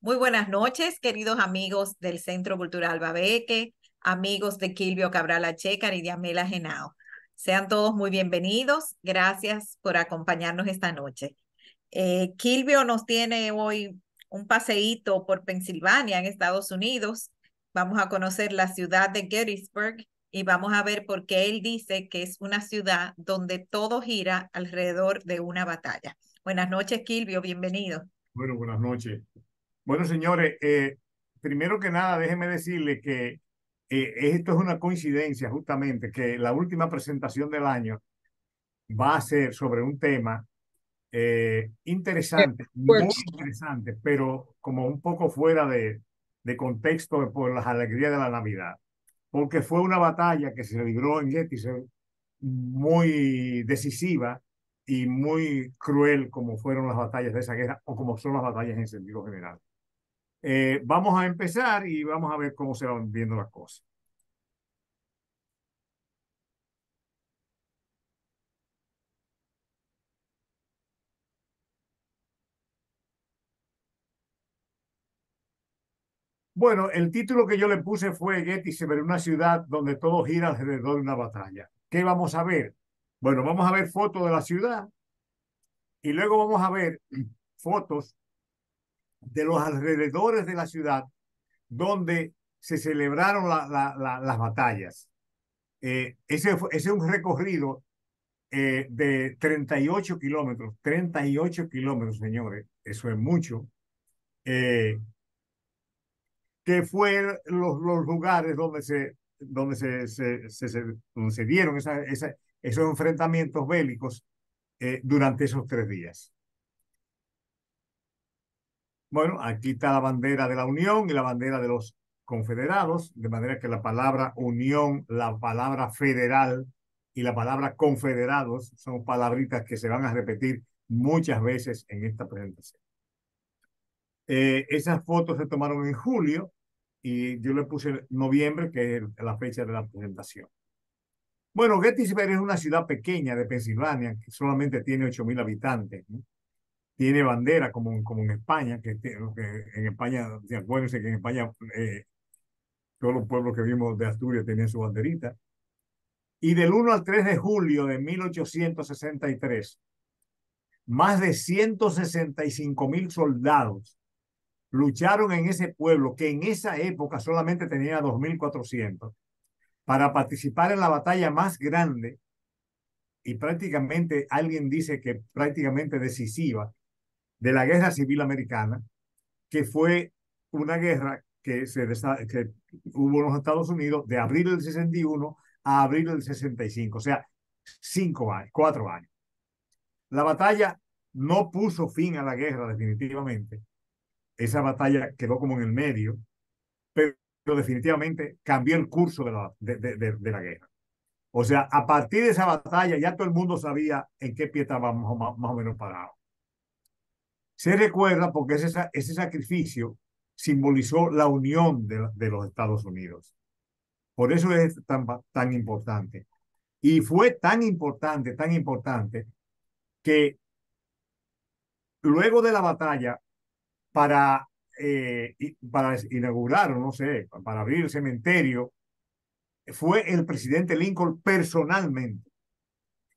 Muy buenas noches, queridos amigos del Centro Cultural Babeque, amigos de Quilvio Cabral Achécar y de Amela Genao. Sean todos muy bienvenidos. Gracias por acompañarnos esta noche. Quilvio nos tiene hoy un paseíto por Pensilvania, en Estados Unidos. Vamos a conocer la ciudad de Gettysburg y vamos a ver por qué él dice que es una ciudad donde todo gira alrededor de una batalla. Buenas noches, Quilvio, bienvenido. Bueno, buenas noches. Bueno, señores, primero que nada, déjenme decirles que esto es una coincidencia, justamente, que la última presentación del año va a ser sobre un tema interesante, muy interesante, pero como un poco fuera de contexto por las alegrías de la Navidad, porque fue una batalla que se libró en Gettysburg muy decisiva y muy cruel como fueron las batallas de esa guerra o como son las batallas en sentido general. Vamos a empezar y vamos a ver cómo se van viendo las cosas. Bueno, el título que yo le puse fue Gettysburg, una ciudad donde todo gira alrededor de una batalla. ¿Qué vamos a ver? Bueno, vamos a ver fotos de la ciudad y luego vamos a ver fotos de los alrededores de la ciudad donde se celebraron las batallas. Ese es un recorrido de 38 kilómetros, 38 kilómetros, señores, eso es mucho, eh, que fue los lugares donde se dieron esos enfrentamientos bélicos durante esos 3 días. Bueno, aquí está la bandera de la Unión y la bandera de los confederados, de manera que la palabra unión, la palabra federal y la palabra confederados son palabritas que se van a repetir muchas veces en esta presentación. Esas fotos se tomaron en julio y yo le puse noviembre, que es la fecha de la presentación. Bueno, Gettysburg es una ciudad pequeña de Pensilvania que solamente tiene 8.000 habitantes, ¿no? Tiene bandera como en España, que en España, acuérdense que en España todos los pueblos que vimos de Asturias tenían su banderita. Y del 1 al 3 de julio de 1863, más de 165.000 soldados lucharon en ese pueblo que en esa época solamente tenía 2.400 para participar en la batalla más grande y prácticamente alguien dice que prácticamente decisiva de la Guerra Civil Americana, que fue una guerra que hubo en los Estados Unidos de abril del 61 a abril del 65, o sea, 5 años, 4 años. La batalla no puso fin a la guerra definitivamente. Esa batalla quedó como en el medio, pero definitivamente cambió el curso de la guerra. O sea, a partir de esa batalla ya todo el mundo sabía en qué pie estaba más o menos parado. Se recuerda porque ese sacrificio simbolizó la unión de los Estados Unidos. Por eso es tan importante. Y fue tan importante, que luego de la batalla, para, para inaugurar, o no sé, para abrir el cementerio, fue el presidente Lincoln personalmente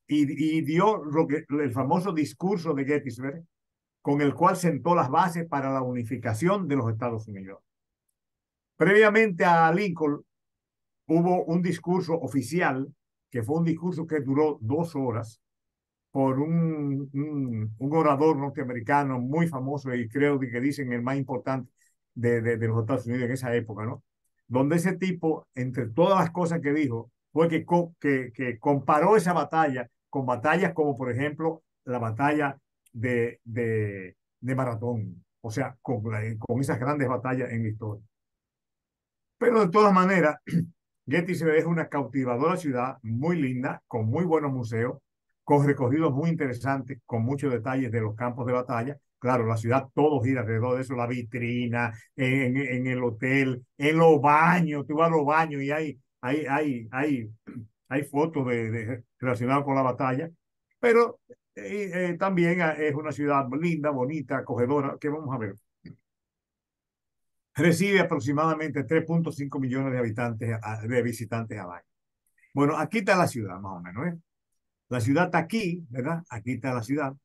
y dio el famoso discurso de Gettysburg, con el cual sentó las bases para la unificación de los Estados Unidos. Previamente a Lincoln hubo un discurso oficial, que fue un discurso que duró 2 horas, por un orador norteamericano muy famoso y creo que dicen el más importante de los Estados Unidos en esa época, ¿no? Donde ese tipo, entre todas las cosas que dijo, fue que comparó esa batalla con batallas como, por ejemplo, la batalla de Maratón, o sea, con esas grandes batallas en la historia. Pero de todas maneras, Gettysburg es una cautivadora ciudad, muy linda, con muy buenos museos, con recorridos muy interesantes, con muchos detalles de los campos de batalla. Claro, la ciudad todo gira alrededor de eso, la vitrina, en el hotel, en los baños, tú vas a los baños y hay fotos relacionadas con la batalla, pero también es una ciudad linda, bonita, acogedora, que vamos a ver. recibe aproximadamente 3.5 millones de habitantes, de visitantes al año. Bueno, aquí está la ciudad, más o menos, ¿eh? La ciudad está aquí, ¿verdad? Aquí está la ciudad.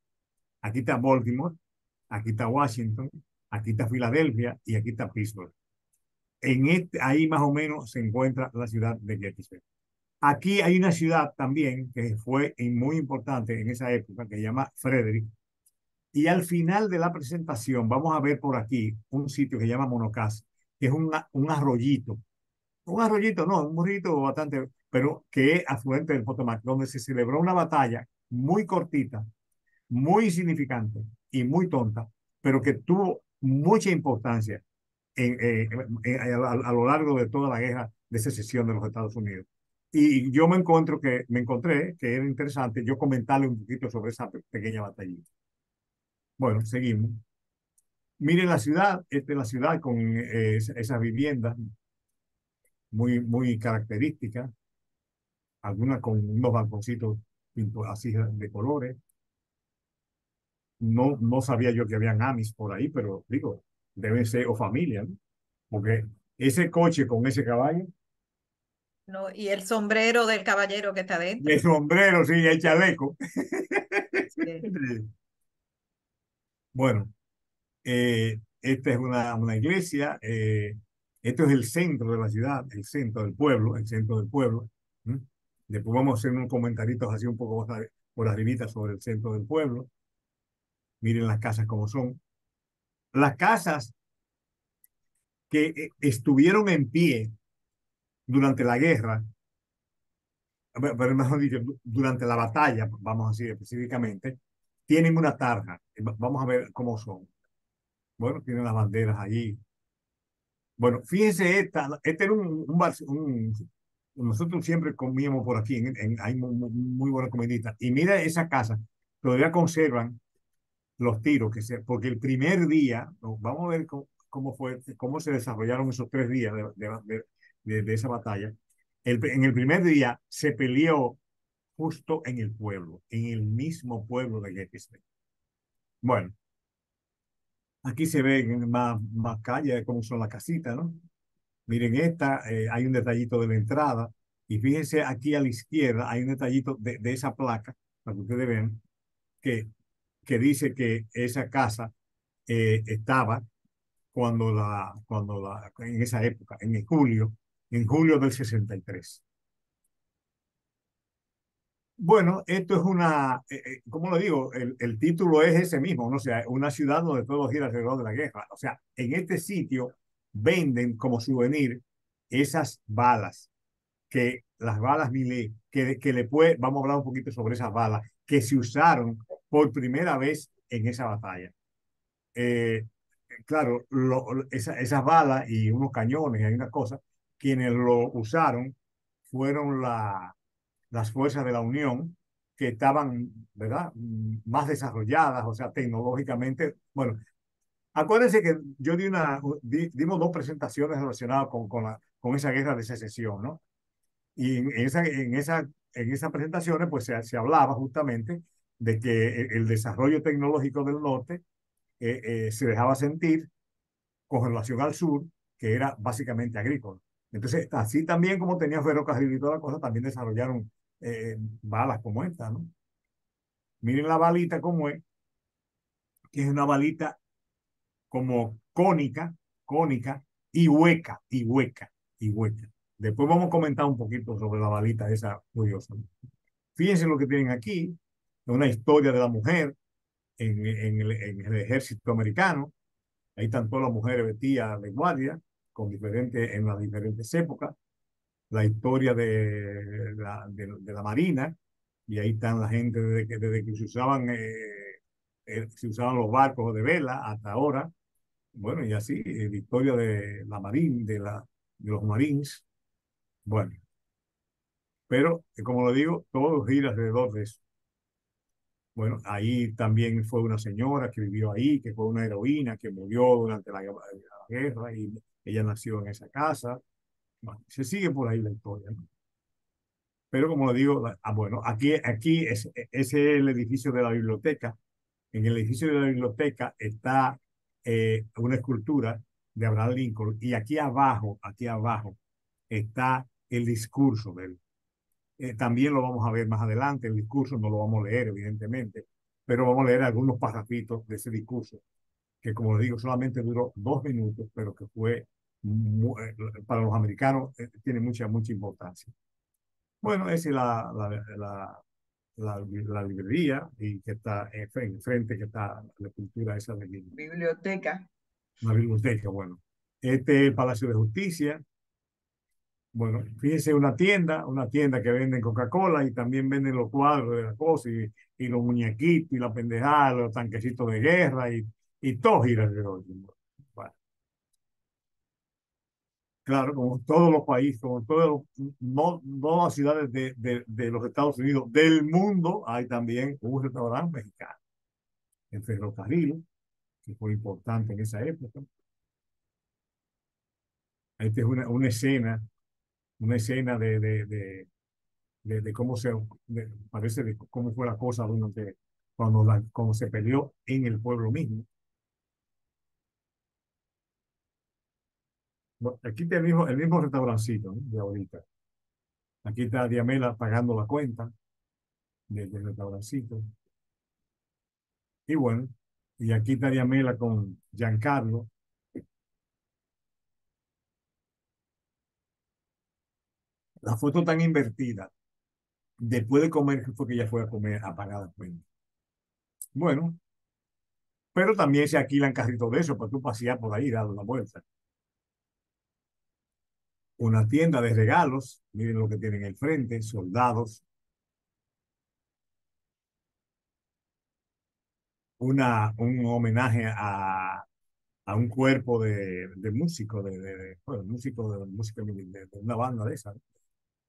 Aquí está Baltimore, aquí está Washington, aquí está Filadelfia y aquí está Pittsburgh. Ahí más o menos se encuentra la ciudad de Gettysburg. Aquí hay una ciudad también que fue muy importante en esa época, que se llama Frederick. Y al final de la presentación vamos a ver por aquí un sitio que se llama Monocacy, que es un arroyito. Un arroyito, no, un arroyito bastante, pero que es afluente del Potomac, donde se celebró una batalla muy cortita, muy insignificante y muy tonta, pero que tuvo mucha importancia a lo largo de toda la guerra de secesión de los Estados Unidos. Y yo me encontré que era interesante yo comentarle un poquito sobre esa pequeña batallita. Bueno, seguimos. Miren la ciudad, esta es la ciudad con esas viviendas muy características, algunas con unos balconcitos así de colores. No sabía yo que habían Amis por ahí, pero digo, deben ser o familia, ¿no? Porque ese coche con ese caballo, ¿No? Y el sombrero del caballero que está y el adentro. sombrero, sí, el chaleco. Sí. Bueno, esta es una iglesia, esto es el centro de la ciudad, el centro del pueblo, el centro del pueblo. ¿Mm? Después vamos a hacer unos comentarios así un poco por arribita sobre el centro del pueblo. Miren las casas como son. Las casas que estuvieron en pie durante la guerra, pero mejor dicho, durante la batalla, vamos a decir específicamente, tienen una tarja. Vamos a ver cómo son. Bueno, tienen las banderas allí. Bueno, fíjense este era nosotros siempre comíamos por aquí, hay muy buenas comiditas. Y mira esa casa, todavía conservan los tiros, porque el primer día, no, vamos a ver cómo se desarrollaron esos 3 días de esa batalla. En el primer día se peleó justo en el pueblo, en el mismo pueblo de Gettysburg. Bueno, aquí se ven más calles, cómo son las casitas, ¿no? Miren esta, hay un detallito de la entrada, y fíjense aquí a la izquierda, hay un detallito de esa placa, para que ustedes vean, que, que dice que esa casa estaba en esa época, en julio del 63. Bueno, esto es ¿cómo lo digo? El título es ese mismo, ¿no? O sea, una ciudad donde todo gira alrededor de la guerra. O sea, en este sitio venden como souvenir esas balas, las balas Millet, que vamos a hablar un poquito sobre esas balas, que se usaron por primera vez en esa batalla. Eh, claro, esas balas y unos cañones, hay una cosa, quienes lo usaron fueron las fuerzas de la Unión, que estaban, ¿verdad?, más desarrolladas, o sea, tecnológicamente. Bueno, acuérdense que dimos 2 presentaciones relacionadas con esa guerra de secesión, ¿no? Y en esas presentaciones, pues se hablaba justamente de que el desarrollo tecnológico del norte se dejaba sentir con relación al sur, que era básicamente agrícola. Entonces, así también como tenía ferrocarril y toda la cosa, también desarrollaron balas como esta, ¿no? Miren la balita como es, que es una balita como cónica y hueca, y hueca, y hueca. Después vamos a comentar un poquito sobre la balita esa curiosa, ¿no? Fíjense lo que tienen aquí, una historia de la mujer en el ejército americano. Ahí están todas las mujeres vestidas de guardia, en las diferentes épocas. La historia de la Marina, y ahí están la gente desde que se usaban los barcos de vela hasta ahora. Bueno, y así, la historia de la Marina, de los Marines. Bueno, pero como lo digo, todo gira alrededor de eso. Bueno, ahí también fue una señora que vivió ahí, que fue una heroína, que murió durante la guerra, y ella nació en esa casa. Bueno, se sigue por ahí la historia, ¿no? Pero como lo digo, bueno, aquí ese es el edificio de la biblioteca. En el edificio de la biblioteca está una escultura de Abraham Lincoln, y aquí abajo está el discurso de él. También lo vamos a ver más adelante, el discurso no lo vamos a leer, evidentemente, pero vamos a leer algunos pasajitos de ese discurso, que como les digo, solamente duró 2 minutos, pero que fue, para los americanos, tiene mucha importancia. Bueno, esa es la librería y que está enfrente, que está la cultura esa de Biblioteca. una biblioteca. Bueno, este es el Palacio de Justicia. Bueno, fíjense una tienda que venden Coca-Cola y también venden los cuadros de la cosa y los muñequitos y la pendejada, los tanquecitos de guerra y todo gira alrededor. Bueno, claro, como todos los países, como todos no, todas las ciudades de los Estados Unidos, del mundo, hay también un restaurante mexicano. El ferrocarril, que fue importante en esa época. Esta es una escena de cómo parece de cómo fue la cosa durante, cuando se peleó en el pueblo mismo. Bueno, aquí está el mismo restaurancito, ¿no? De ahorita. Aquí está Diamela pagando la cuenta del restaurancito. Y bueno, y aquí está Diamela con Giancarlo. La foto tan invertida. Después de comer, fue que ella fue a comer a pagar la cuenta. Bueno, pero también se alquilan carritos de eso para tú pasear por ahí, dar una vuelta. Una tienda de regalos, miren lo que tienen al frente, soldados, un homenaje a un cuerpo de músicos, bueno, música de una banda de esas,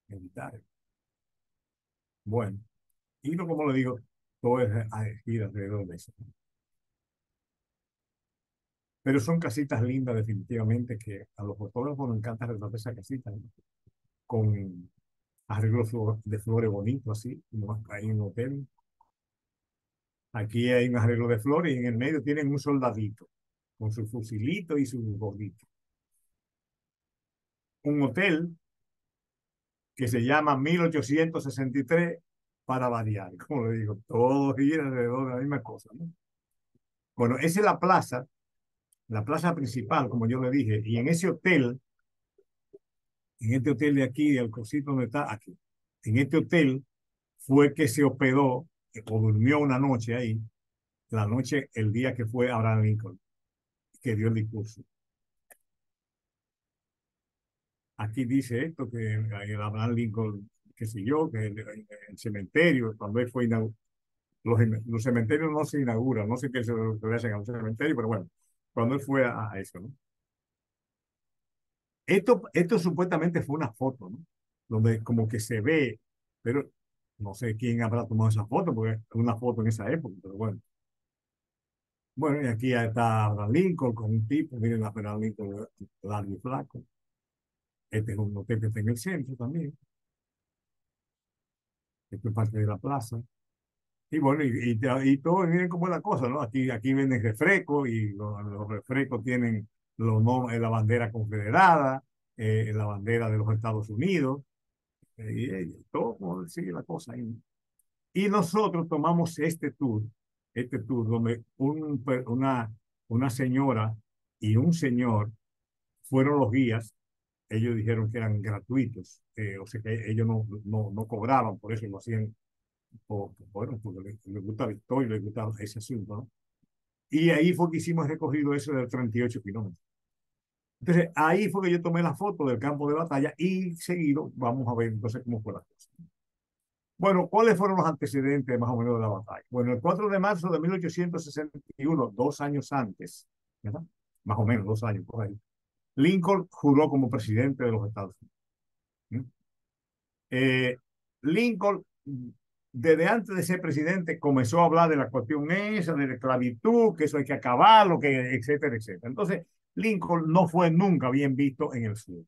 militares. Bueno, y no, como le digo, todo es gira alrededor de eso. Pero son casitas lindas, definitivamente, que a los fotógrafos nos encanta retratar esas casitas, ¿no? Con arreglos de flores bonitos, así, como hay en un hotel. Aquí hay un arreglo de flores y en el medio tienen un soldadito con su fusilito y su gorrito. Un hotel que se llama 1863 para variar, como le digo, todo gira alrededor de la misma cosa, ¿no? Bueno, esa es la plaza principal, como yo le dije, y en este hotel de aquí, el cosito donde está, aquí, en este hotel fue que se hospedó o durmió una noche ahí, el día que fue Abraham Lincoln, que dio el discurso. Aquí dice esto, que el Abraham Lincoln, qué sé yo, que el cementerio, cuando él fue inaugurado, los cementerios no se inauguran, no sé qué se le hacen a un cementerio, pero bueno, cuando él fue a eso, ¿no? Esto supuestamente fue una foto, ¿no? Donde como que se ve, pero no sé quién habrá tomado esa foto, porque es una foto en esa época, pero bueno. Bueno, y aquí está Abraham Lincoln con un tipo, miren a Abraham Lincoln largo y flaco. Este es un hotel que está en el centro también. Esto es parte de la plaza. Y bueno, y todo, miren cómo es la cosa, ¿no? Aquí venden refrescos y los refrescos tienen la bandera confederada, la bandera de los Estados Unidos, y todo como sigue la cosa ahí. Y nosotros tomamos este tour donde una señora y un señor fueron los guías. Ellos dijeron que eran gratuitos, o sea que ellos no cobraban, por eso lo hacían, bueno, porque les gusta la historia, les gusta ese asunto, ¿no? Y ahí fue que hicimos el recorrido eso de 38 kilómetros. Entonces, ahí fue que yo tomé la foto del campo de batalla y seguido vamos a ver entonces cómo fue la cosa. Bueno, ¿cuáles fueron los antecedentes más o menos de la batalla? Bueno, el 4 de marzo de 1861, 2 años antes, ¿verdad? Más o menos 2 años por ahí, Lincoln juró como presidente de los Estados Unidos. Eh, Lincoln, desde antes de ser presidente, comenzó a hablar de la cuestión esa, de la esclavitud, que eso hay que acabarlo, que etcétera, etcétera. Entonces, Lincoln no fue nunca bien visto en el sur,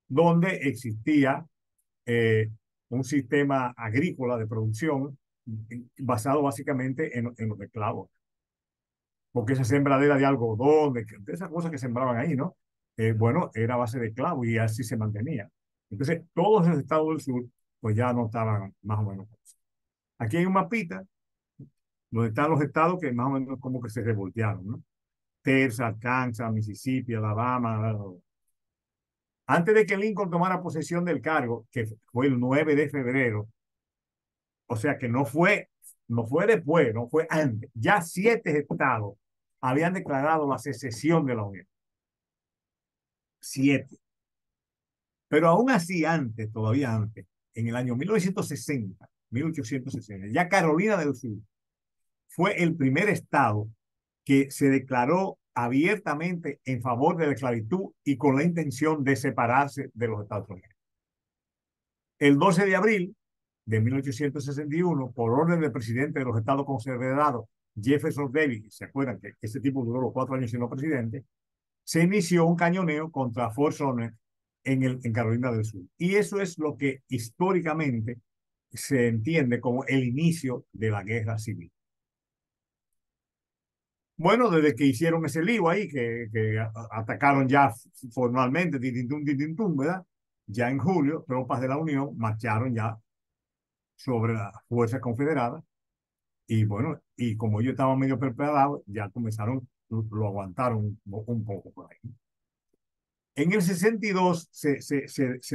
donde existía eh, un sistema agrícola de producción basado básicamente en los esclavos. porque esa sembradera de algodón, de esas cosas que sembraban ahí, ¿no? Bueno, era a base de clavo y así se mantenía. Entonces, todos los estados del sur, pues ya no estaban más o menos. Aquí hay un mapita donde están los estados que más o menos como que se revoltearon, ¿no? Texas, Arkansas, Mississippi, Alabama. Antes de que Lincoln tomara posesión del cargo, que fue el 9 de febrero, o sea que no fue después, no fue antes, ya 7 estados habían declarado la secesión de la Unión. 7. Pero aún así, antes, todavía antes, en el año 1960, 1860, ya Carolina del Sur fue el primer estado que se declaró abiertamente en favor de la esclavitud y con la intención de separarse de los Estados Unidos. El 12 de abril de 1861, por orden del presidente de los Estados Confederados, Jefferson Davis, ¿se acuerdan que ese tipo duró los 4 años siendo presidente? Se inició un cañoneo contra Fort Sumter en Carolina del Sur. Y eso es lo que históricamente se entiende como el inicio de la guerra civil. Bueno, desde que hicieron ese lío ahí, que atacaron ya formalmente, titintum, ¿verdad? Ya en julio, tropas de la Unión marcharon ya sobre las fuerzas confederadas y bueno, y como ellos estaban medio preparados, ya comenzaron, lo aguantaron un poco por ahí. En el 62 se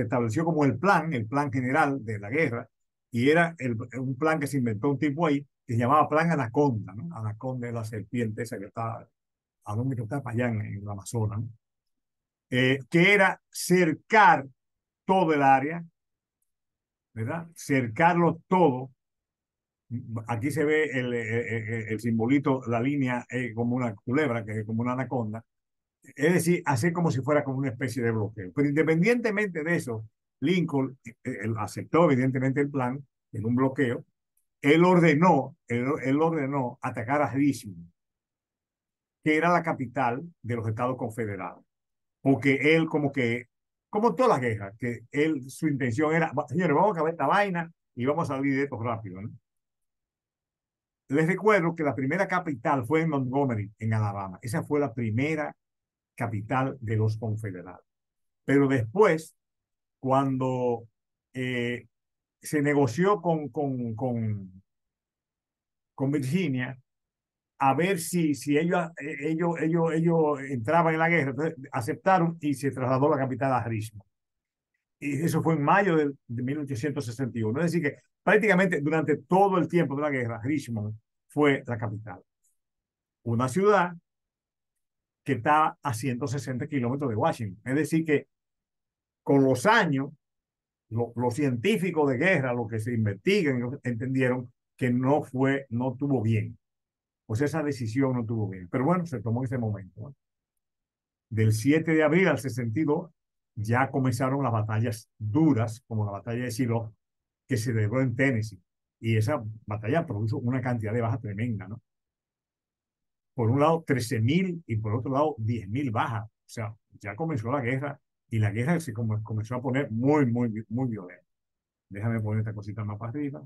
estableció como el plan general de la guerra, y era un plan que se inventó un tipo ahí, que se llamaba Plan Anaconda, ¿no? Anaconda es la serpiente esa que está, a dónde que está para allá en el Amazonas, ¿no? Que era cercar todo el área, ¿verdad? Cercarlo todo. Aquí se ve el simbolito, la línea como una culebra, que es como una anaconda. Es decir, hacer como si fuera como una especie de bloqueo. Pero independientemente de eso, Lincoln aceptó evidentemente el plan en un bloqueo. Él ordenó atacar a Richmond, que era la capital de los Estados Confederados. Porque él como todas las guerras, que su intención era, señores, vamos a acabar esta vaina y vamos a salir de esto rápido, ¿no? Les recuerdo que la primera capital fue en Montgomery, en Alabama. Esa fue la primera capital de los confederados. Pero después, cuando eh, se negoció con Virginia, a ver si ellos entraban en la guerra, entonces aceptaron y se trasladó la capital a Richmond. Y eso fue en mayo de 1861. Es decir, que prácticamente durante todo el tiempo de la guerra, Richmond fue la capital. Una ciudad que está a 160 kilómetros de Washington. Es decir, que con los años, los científicos de guerra, los que se investigan, entendieron que no tuvo bien. Pues esa decisión no tuvo bien. Pero bueno, se tomó en ese momento, ¿no? Del 7 de abril al 62 ya comenzaron las batallas duras, como la batalla de Shiloh, que se celebró en Tennessee. Y esa batalla produjo una cantidad de bajas tremenda, ¿no? Por un lado 13.000 y por otro lado 10.000 bajas. O sea, ya comenzó la guerra y la guerra se comenzó a poner muy, muy, muy violenta. Déjame poner esta cosita más para arriba.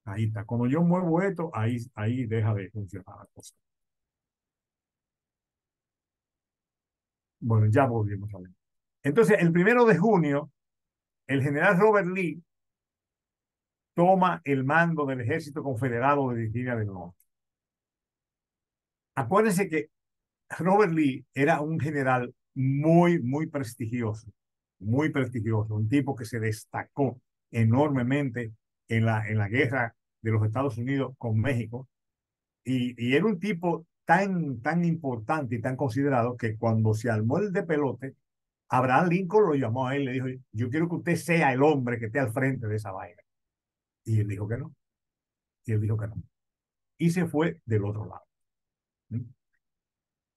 Ahí está. Cuando yo muevo esto, ahí deja de funcionar la cosa. Bueno, ya volvimos a ver. Entonces, el 1 de junio, el general Robert Lee toma el mando del ejército confederado de Virginia del Norte. Acuérdense que Robert Lee era un general muy, muy prestigioso, un tipo que se destacó enormemente en la guerra de los Estados Unidos con México, y era un tipo tan importante y tan considerado que cuando se armó el de pelote, Abraham Lincoln lo llamó a él y le dijo: yo quiero que usted sea el hombre que esté al frente de esa vaina. Y él dijo que no, y él dijo que no. Y se fue del otro lado.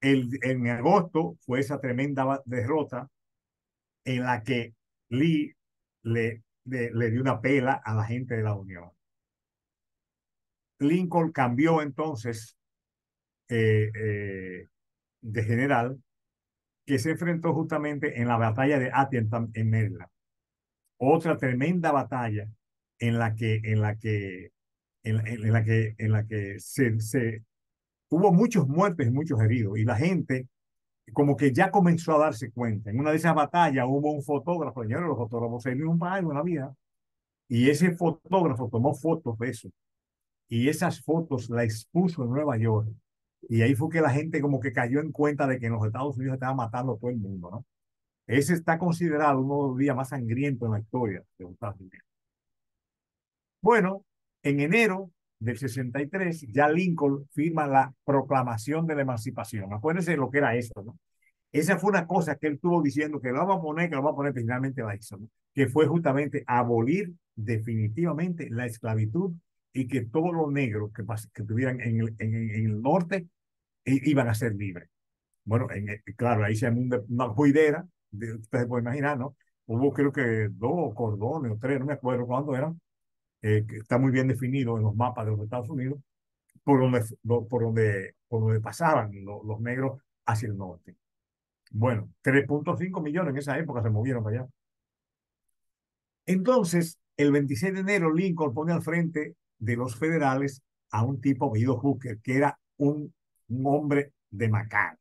En agosto fue esa tremenda derrota en la que Lee le dio una pela a la gente de la Unión. Lincoln cambió entonces de general, que se enfrentó justamente en la batalla de Antietam en Maryland. Otra tremenda batalla en la que hubo muchos muertos y muchos heridos, y la gente como que ya comenzó a darse cuenta. En una de esas batallas hubo un fotógrafo, señores, los fotógrafos se ven un país en la vida, y ese fotógrafo tomó fotos de eso, y esas fotos las expuso en Nueva York, y ahí fue que la gente como que cayó en cuenta de que en los Estados Unidos estaba matando a todo el mundo, ¿no? Ese está considerado uno de los días más sangrientos en la historia de los Estados Unidos. Bueno, en enero del 63, ya Lincoln firma la Proclamación de la Emancipación. Acuérdense lo que era eso, ¿no? Esa fue una cosa que él estuvo diciendo que lo vamos a poner, que lo vamos a poner, finalmente la hizo, ¿no? Que fue justamente abolir definitivamente la esclavitud y que todos los negros que estuvieran en el norte iban a ser libres. Bueno, claro, ahí se armó una juidera, usted se puede imaginar, ¿no? Hubo creo que dos cordones o tres, no me acuerdo cuándo eran, que está muy bien definido en los mapas de los Estados Unidos, por donde pasaban los negros hacia el norte. Bueno, 3,5 millones en esa época se movieron para allá. Entonces, el 26 de enero, Lincoln pone al frente de los federales a un tipo apellido Hooker, que era un hombre de macana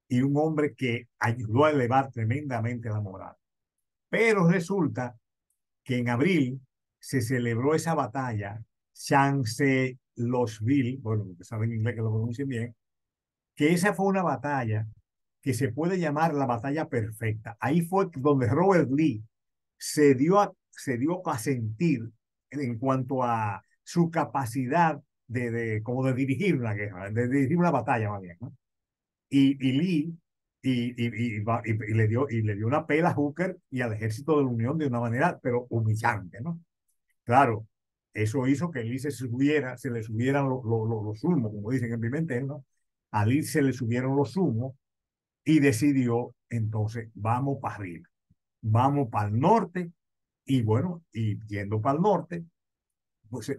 y un hombre que ayudó a elevar tremendamente la moral. Pero resulta que en abril se celebró esa batalla, Chancellorsville, bueno, que saben en inglés que lo pronuncien bien, que esa fue una batalla que se puede llamar la batalla perfecta. Ahí fue donde Robert Lee se dio a sentir en cuanto a su capacidad como de dirigir una guerra, de dirigir una batalla más bien, ¿no? Y Lee le dio una pela a Hooker y al ejército de la Unión de una manera, pero humillante, ¿no? Claro, eso hizo que Lee se le subieran los humos, como dicen en Pimentel, ¿no? A Lee se le subieron los humos y decidió, entonces, vamos para arriba, vamos para el norte, y bueno, y yendo para el norte, pues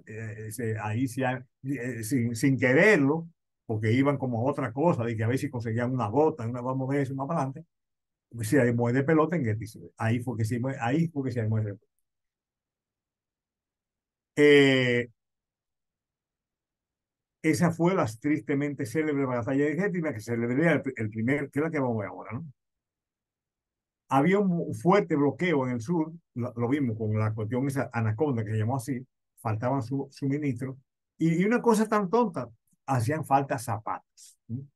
ahí sin quererlo, porque iban como a otra cosa, de que a ver si conseguían una bota, vamos a ver eso más para adelante, pues se armó de pelota en Gettysburg. Ahí fue que se armó de pelota. Eh, Esa fue la tristemente célebre batalla de Gettysburg, que se celebraría el primer, que es la que vamos a ver ahora, ¿no? Había un fuerte bloqueo en el sur, lo vimos con la cuestión esa anaconda que se llamó así, faltaban suministros, y una cosa tan tonta, hacían falta zapatos. ¿Sí?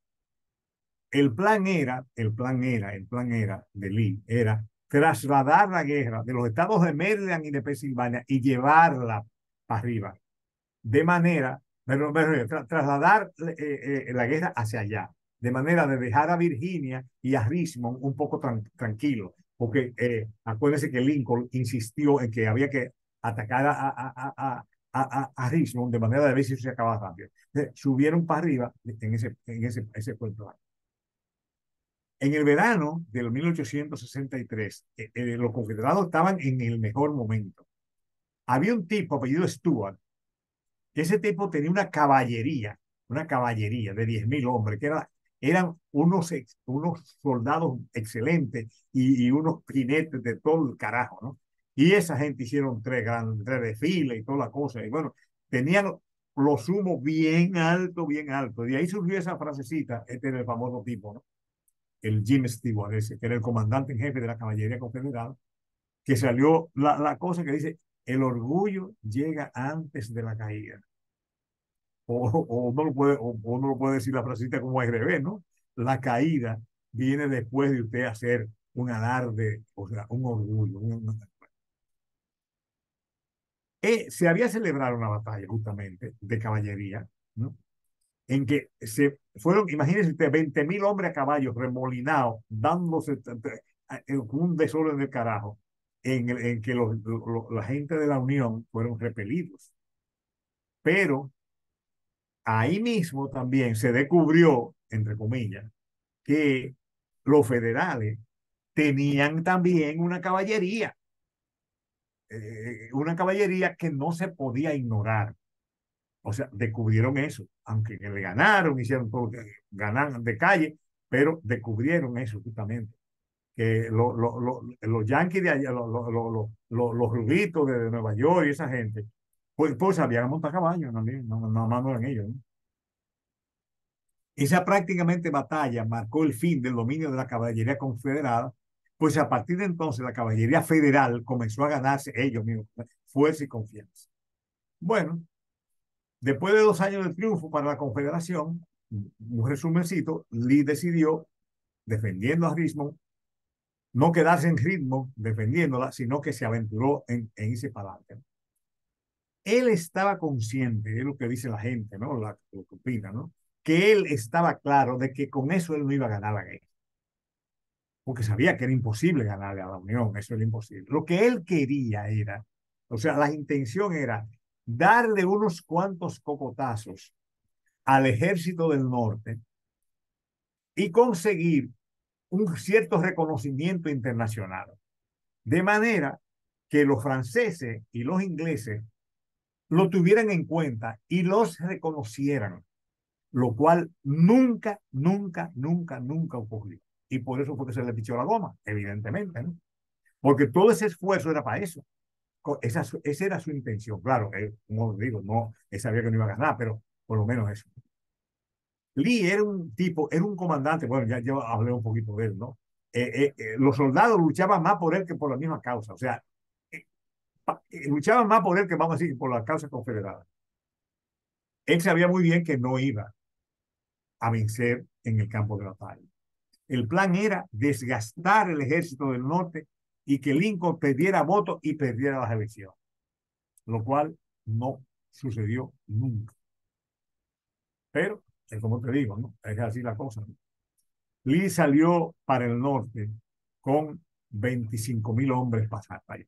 El plan era de Lee, era trasladar la guerra de los estados de Maryland y de Pensilvania y llevarla para arriba, de manera, trasladar la guerra hacia allá, de manera de dejar a Virginia y a Richmond un poco tranquilos, porque acuérdense que Lincoln insistió en que había que atacar a Richmond de manera de ver si se acababa rápido. Subieron para arriba en ese puerto. En el verano del 1863, los confederados estaban en el mejor momento. Había un tipo apellido Stuart, que ese tipo tenía una caballería de 10.000 hombres, que eran unos soldados excelentes y unos jinetes de todo el carajo, ¿no? Y esa gente hicieron tres desfiles y toda la cosa. Y bueno, tenían los humos bien alto, bien alto. De ahí surgió esa frasecita, este era el famoso tipo, ¿no? El Jim Stewart, ese, que era el comandante en jefe de la caballería confederada, que salió la cosa que dice, el orgullo llega antes de la caída. O uno lo puede decir la frasita como al revés, ¿no? La caída viene después de usted hacer un alarde, o sea, un orgullo. Se había celebrado una batalla justamente de caballería, ¿no? En que se fueron, imagínense usted, 20.000 hombres a caballo remolinados, dándose un desorden del carajo, en que la gente de la Unión fueron repelidos. Pero ahí mismo también se descubrió, entre comillas, que los federales tenían también una caballería que no se podía ignorar. O sea, descubrieron eso, aunque le ganaron, hicieron todo, ganaron de calle, pero descubrieron eso justamente, que los yanquis de allá, los rubitos de Nueva York y esa gente, pues sabían montar caballos también, no eran ellos, ¿no? Esa prácticamente batalla marcó el fin del dominio de la caballería confederada, pues a partir de entonces la caballería federal comenzó a ganarse ellos mismos fuerza y confianza. Bueno, después de 2 años de triunfo para la confederación, un resumencito, Lee decidió, defendiendo a Richmond, no quedarse en Richmond defendiéndola, sino que se aventuró en irse para adelante. Él estaba consciente, es lo que dice la gente, ¿no? Lo que opina, ¿no? Que él estaba claro de que con eso él no iba a ganar la guerra, porque sabía que era imposible ganarle a la Unión, eso era imposible. Lo que él quería era, o sea, la intención era darle unos cuantos cocotazos al ejército del norte y conseguir un cierto reconocimiento internacional, de manera que los franceses y los ingleses lo tuvieran en cuenta y los reconocieran, lo cual nunca, nunca, nunca, nunca ocurrió. Y por eso fue que se le pichó la goma, evidentemente, ¿no? Porque todo ese esfuerzo era para eso. Esa era su intención. Claro, como digo, no, él sabía que no iba a ganar, pero por lo menos eso. Lee era un tipo, era un comandante, bueno, ya yo hablé un poquito de él, ¿no? Los soldados luchaban más por él que por la misma causa, o sea, luchaban más por él que, vamos a decir, por la causa confederada. Él sabía muy bien que no iba a vencer en el campo de batalla. El plan era desgastar el ejército del norte y que Lincoln perdiera votos y perdiera las elecciones, lo cual no sucedió nunca. Pero, como te digo, ¿no? Es así la cosa, ¿no? Lee salió para el norte con 25.000 hombres para allá.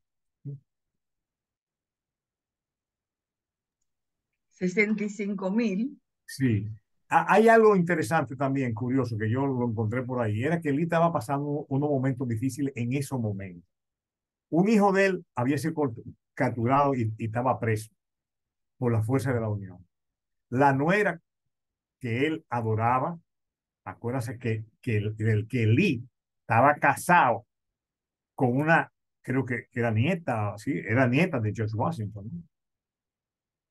65.000. Sí. Hay algo interesante también, curioso, que yo lo encontré por ahí. Era que Lee estaba pasando unos momentos difíciles en esos momentos. Un hijo de él había sido capturado y estaba preso por la fuerza de la Unión. La nuera que él adoraba, acuérdate que Lee estaba casado con una, creo que era nieta, sí, era nieta de George Washington, ¿no?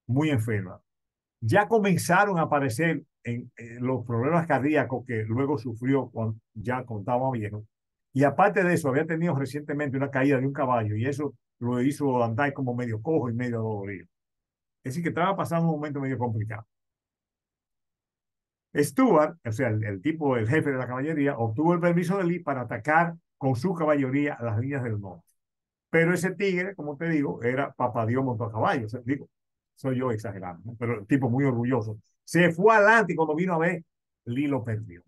Muy enferma. Ya comenzaron a aparecer los problemas cardíacos que luego sufrió cuando ya contaba viejo. Y aparte de eso, había tenido recientemente una caída de un caballo y eso lo hizo andar como medio cojo y medio dolorido. Es decir, que estaba pasando un momento medio complicado. Stuart, o sea, el tipo, el jefe de la caballería, obtuvo el permiso de Lee para atacar con su caballería las líneas del norte. Pero ese tigre, como te digo, era papá Dios montó a caballo. O sea, digo, soy yo exagerando, ¿no? Pero el tipo muy orgulloso. Se fue adelante y cuando vino a ver, Lee lo perdió.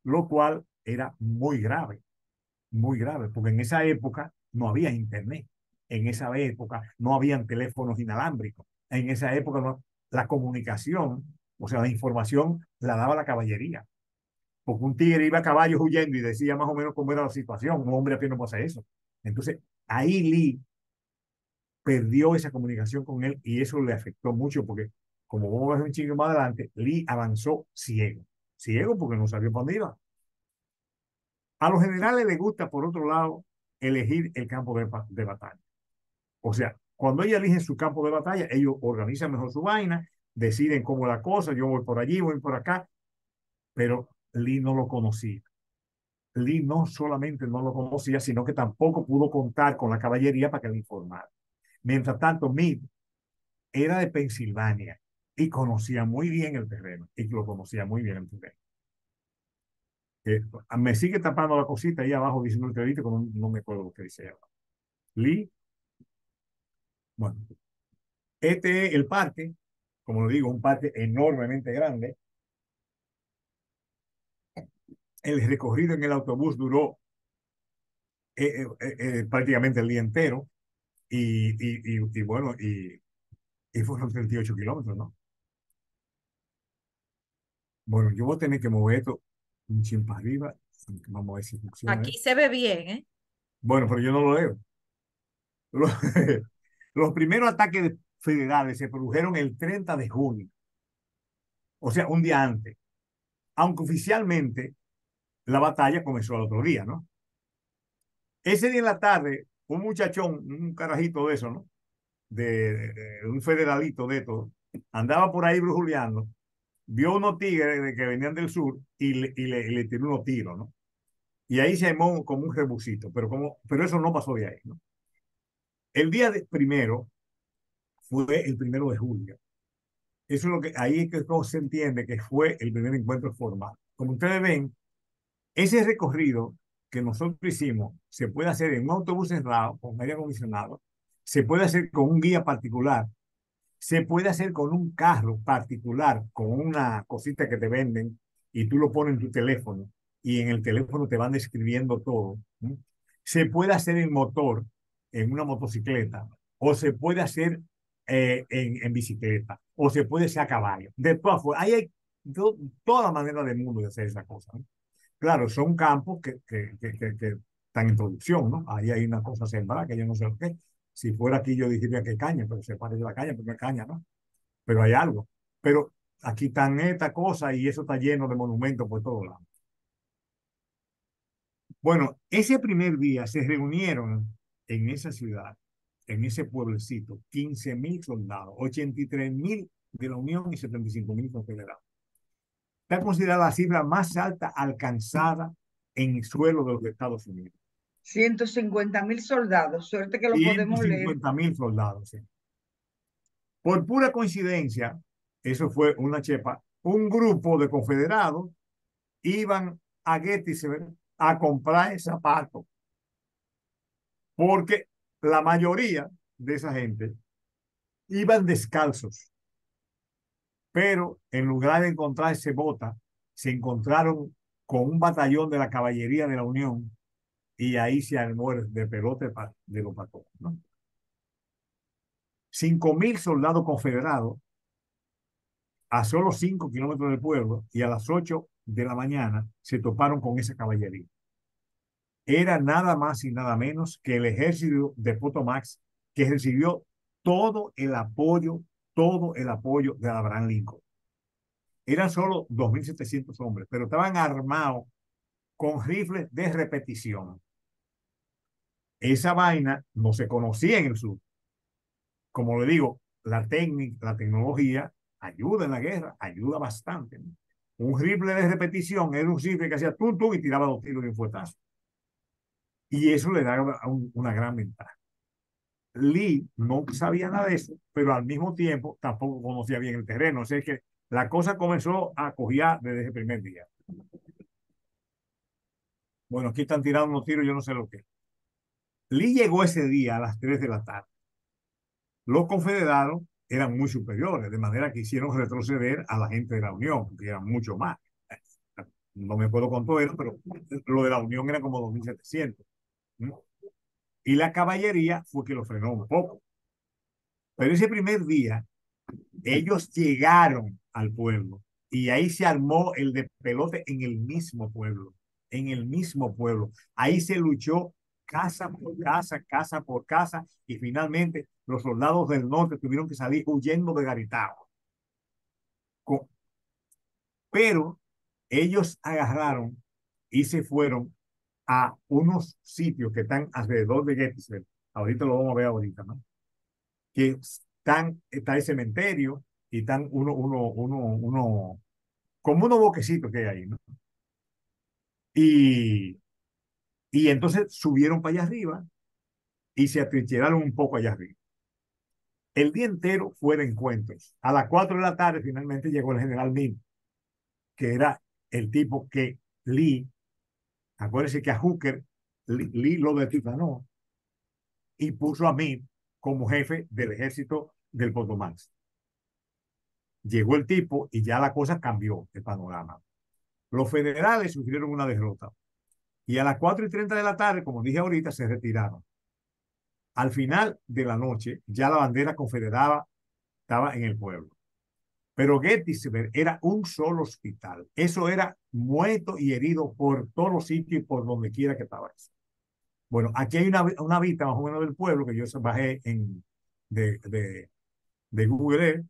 Lo cual era muy grave, porque en esa época no había internet. En esa época no habían teléfonos inalámbricos. En esa época no, la comunicación, o sea, la información la daba la caballería. Porque un tigre iba a caballo huyendo y decía más o menos cómo era la situación. Un hombre a pie no puede hacer eso. Entonces, ahí Lee perdió esa comunicación con él y eso le afectó mucho porque, como vamos a ver un chingo más adelante, Lee avanzó ciego. Ciego porque no sabía para dónde iba. A los generales les gusta, por otro lado, elegir el campo de batalla. O sea, cuando ellos eligen su campo de batalla, ellos organizan mejor su vaina, deciden cómo la cosa, yo voy por allí, voy por acá, pero Lee no lo conocía. Lee no solamente no lo conocía, sino que tampoco pudo contar con la caballería para que le informara. Mientras tanto, Meade era de Pensilvania y conocía muy bien el terreno, y lo conocía muy bien el terreno. Me sigue tapando la cosita ahí abajo diciendo el crédito, no, no me acuerdo lo que dice ella. Lee, bueno, este es el parque, como lo digo, un parque enormemente grande. El recorrido en el autobús duró prácticamente el día entero y bueno, y fueron 38 kilómetros, ¿no? Bueno, yo voy a tener que mover esto un chin para arriba, vamos a ver si funciona. Aquí se ve bien, ¿eh? Bueno, pero yo no lo leo. Los, los primeros ataques federales se produjeron el 30 de junio, o sea, un día antes, aunque oficialmente la batalla comenzó el otro día, ¿no? Ese día en la tarde, un muchachón, un carajito de eso, ¿no? De un federalito de todo, andaba por ahí brujuleando vio unos tigres que venían del sur y le tiró unos tiros, ¿no? Y ahí se armó como un rebusito, pero eso no pasó de ahí, ¿no? El primero fue el 1 de julio. Eso es lo que ahí es que todo se entiende que fue el primer encuentro formal. Como ustedes ven, ese recorrido que nosotros hicimos se puede hacer en un autobús cerrado con aire acondicionado, se puede hacer con un guía particular, se puede hacer con un carro particular, con una cosita que te venden y tú lo pones en tu teléfono y en el teléfono te van describiendo todo, ¿no? Se puede hacer en motor, en una motocicleta, o se puede hacer en bicicleta, o se puede hacer a caballo. De todas formas, ahí hay toda la manera del mundo de hacer esa cosa, ¿no? Claro, son campos que están en producción, ¿no? Ahí hay una cosa sembrada que yo no sé lo que. Si fuera aquí yo diría que caña, pero se parece la caña, porque es caña, ¿no? Pero hay algo. Pero aquí están esta cosa y eso está lleno de monumentos por todos lados. Bueno, ese primer día se reunieron en esa ciudad, en ese pueblecito, 15.000 soldados, 83.000 de la Unión y 75.000 confederados. Está considerada la cifra más alta alcanzada en el suelo de los Estados Unidos. 150.000 soldados, suerte que lo ciento podemos leer. cincuenta mil soldados. ¿Sí? Por pura coincidencia, eso fue una chepa, un grupo de confederados iban a Gettysburg a comprar zapatos, porque la mayoría de esa gente iban descalzos, pero en lugar de encontrarse botas, se encontraron con un batallón de la caballería de la Unión y ahí se armó de pelote de los patos, ¿no? 5.000 soldados confederados a solo 5 kilómetros del pueblo y a las 8 de la mañana se toparon con esa caballería. Era nada más y nada menos que el ejército de Potomac que recibió todo el apoyo, todo el apoyo de Abraham Lincoln. Eran solo 2.700 hombres, pero estaban armados con rifles de repetición. Esa vaina no se conocía en el sur. Como le digo, la técnica, la tecnología ayuda en la guerra, ayuda bastante, ¿no? Un rifle de repetición era un rifle que hacía tú y tiraba 2 tiros de un fuetazo. Y eso le da una gran ventaja. Lee no sabía nada de eso, pero al mismo tiempo tampoco conocía bien el terreno. O sea que la cosa comenzó a cojear desde ese primer día. Bueno, aquí están tirando unos tiros, yo no sé lo que. Lee llegó ese día a las 3 de la tarde. Los confederados eran muy superiores, de manera que hicieron retroceder a la gente de la Unión, porque eran mucho más. No me puedo con todo eso, pero lo de la Unión era como 2.700, ¿no? Y la caballería fue que lo frenó un poco. Pero ese primer día, ellos llegaron al pueblo y ahí se armó el de pelote en el mismo pueblo, en el mismo pueblo. Ahí se luchó casa por casa, casa por casa, y finalmente los soldados del norte tuvieron que salir huyendo de Garitao. Pero ellos agarraron y se fueron a unos sitios que están alrededor de Gettysburg. Ahorita lo vamos a ver ahorita, ¿no? Que está el cementerio y están como unos boquecitos que hay ahí, ¿no? Y, y entonces subieron para allá arriba y se atrincheraron un poco allá arriba. El día entero fue de encuentros. A las 4 de la tarde finalmente llegó el general Meade, que era el tipo que Lee, acuérdense que a Hooker Lee lo detitanó y puso a Meade como jefe del ejército del Potomac. Llegó el tipo y ya la cosa cambió el panorama. Los federales sufrieron una derrota y a las 4:30 de la tarde, como dije ahorita, se retiraron. Al final de la noche, ya la bandera confederada estaba en el pueblo. Pero Gettysburg era un solo hospital. Eso era muerto y herido por todos los sitios y por donde quiera que estaba eso. Bueno, aquí hay una vista más o menos del pueblo que yo bajé de Google Earth.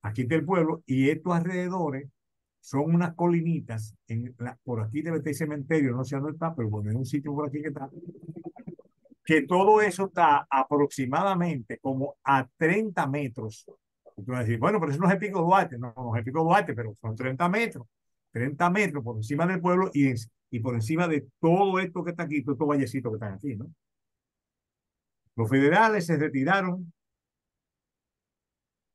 Aquí está el pueblo y estos alrededores son unas colinitas. Por aquí debe estar el cementerio, no sé dónde está, pero bueno, en un sitio por aquí que está. Que todo eso está aproximadamente como a 30 metros Y tú vas a decir, bueno, pero eso no es el Pico Duarte. No, no es el Pico Duarte, pero son 30 metros. 30 metros por encima del pueblo y por encima de todo esto que está aquí, todos estos vallecitos que están aquí, ¿no? Los federales se retiraron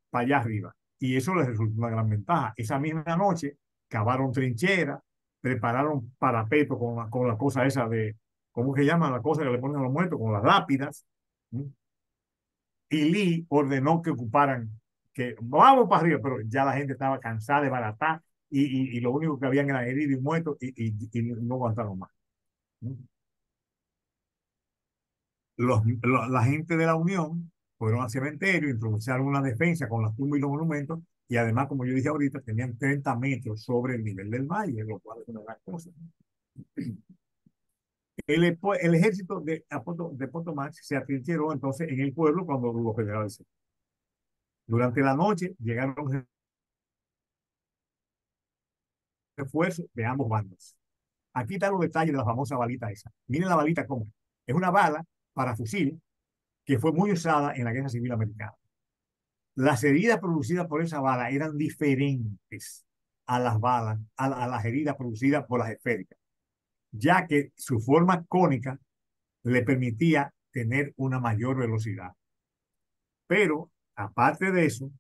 para allá arriba. Y eso les resultó una gran ventaja. Esa misma noche cavaron trincheras, prepararon parapetos con la cosa esa de, ¿cómo se llama? La cosa que le ponen a los muertos, con las lápidas. ¿Sí? Y Lee ordenó que ocuparan, que vamos para arriba, pero ya la gente estaba cansada de baratar y lo único que habían era heridos y muertos y no aguantaron más. ¿Sí? La gente de la Unión fueron al cementerio, improvisaron una defensa con las tumbas y los monumentos, y además, como yo dije ahorita, tenían 30 metros sobre el nivel del valle, lo cual es una gran cosa. El ejército de Potomac se atrincheró entonces en el pueblo cuando los federales. Durante la noche llegaron refuerzos de ambos bandos. Aquí están los detalles de la famosa balita esa. Miren la balita cómo. Es una bala para fusil que fue muy usada en la Guerra Civil Americana. Las heridas producidas por esa bala eran diferentes a las balas, a las heridas producidas por las esféricas, ya que su forma cónica le permitía tener una mayor velocidad. Pero, aparte de eso,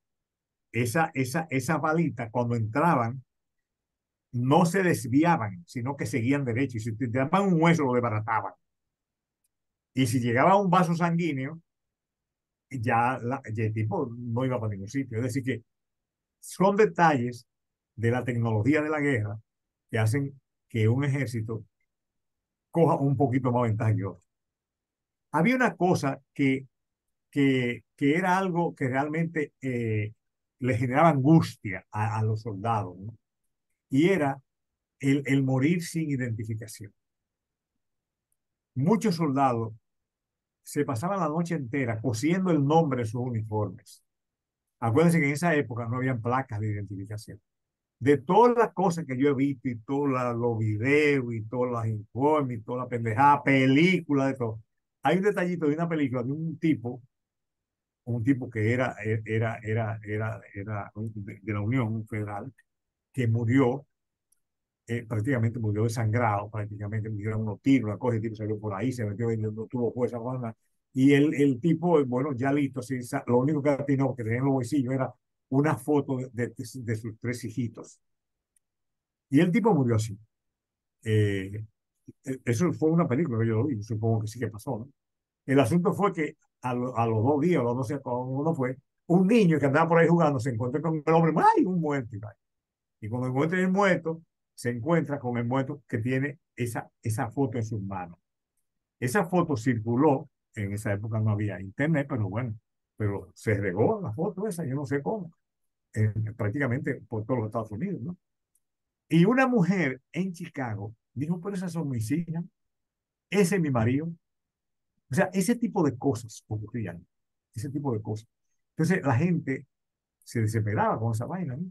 esa balita, cuando entraban, no se desviaban, sino que seguían derecho. Y si te daban un hueso, lo desbarataban. Y si llegaba a un vaso sanguíneo, ya el tipo no iba para ningún sitio. Es decir, que son detalles de la tecnología de la guerra que hacen que un ejército coja un poquito más ventaja que otro. Había una cosa que era algo que realmente le generaba angustia a los soldados, ¿no? Y era el morir sin identificación. Muchos soldados se pasaban la noche entera cosiendo el nombre de sus uniformes. Acuérdense que en esa época no habían placas de identificación. De todas las cosas que yo he visto y todos los videos y todos los informes y toda la pendejada, películas, de todo. Hay un detallito de una película de un tipo que era de la Unión Federal, que murió, prácticamente murió desangrado, prácticamente murió en unos tiros, una cosa, el tipo salió por ahí, se metió y no tuvo fuerza, banda. Y el tipo, bueno, ya listo, sí, lo único que tenía en los bolsillos era una foto de sus tres hijitos. Y el tipo murió así. Eh, Eso fue una película que yo lo vi, supongo que sí que pasó, ¿no? El asunto fue que a los 2 días, a los 12, uno fue, un niño que andaba por ahí jugando se encuentra con el hombre, ¡ay! Un muerto. Y cuando encuentra el muerto, se encuentra con el muerto que tiene esa foto en sus manos. Esa foto circuló, en esa época no había internet, pero bueno, pero se regó la foto esa, yo no sé cómo, prácticamente por todos los Estados Unidos, ¿no? Y una mujer en Chicago dijo, pero esas son mis hijas, ese es mi marido. O sea, ese tipo de cosas ocurrían, ese tipo de cosas. Entonces la gente se desesperaba con esa vaina, ¿no?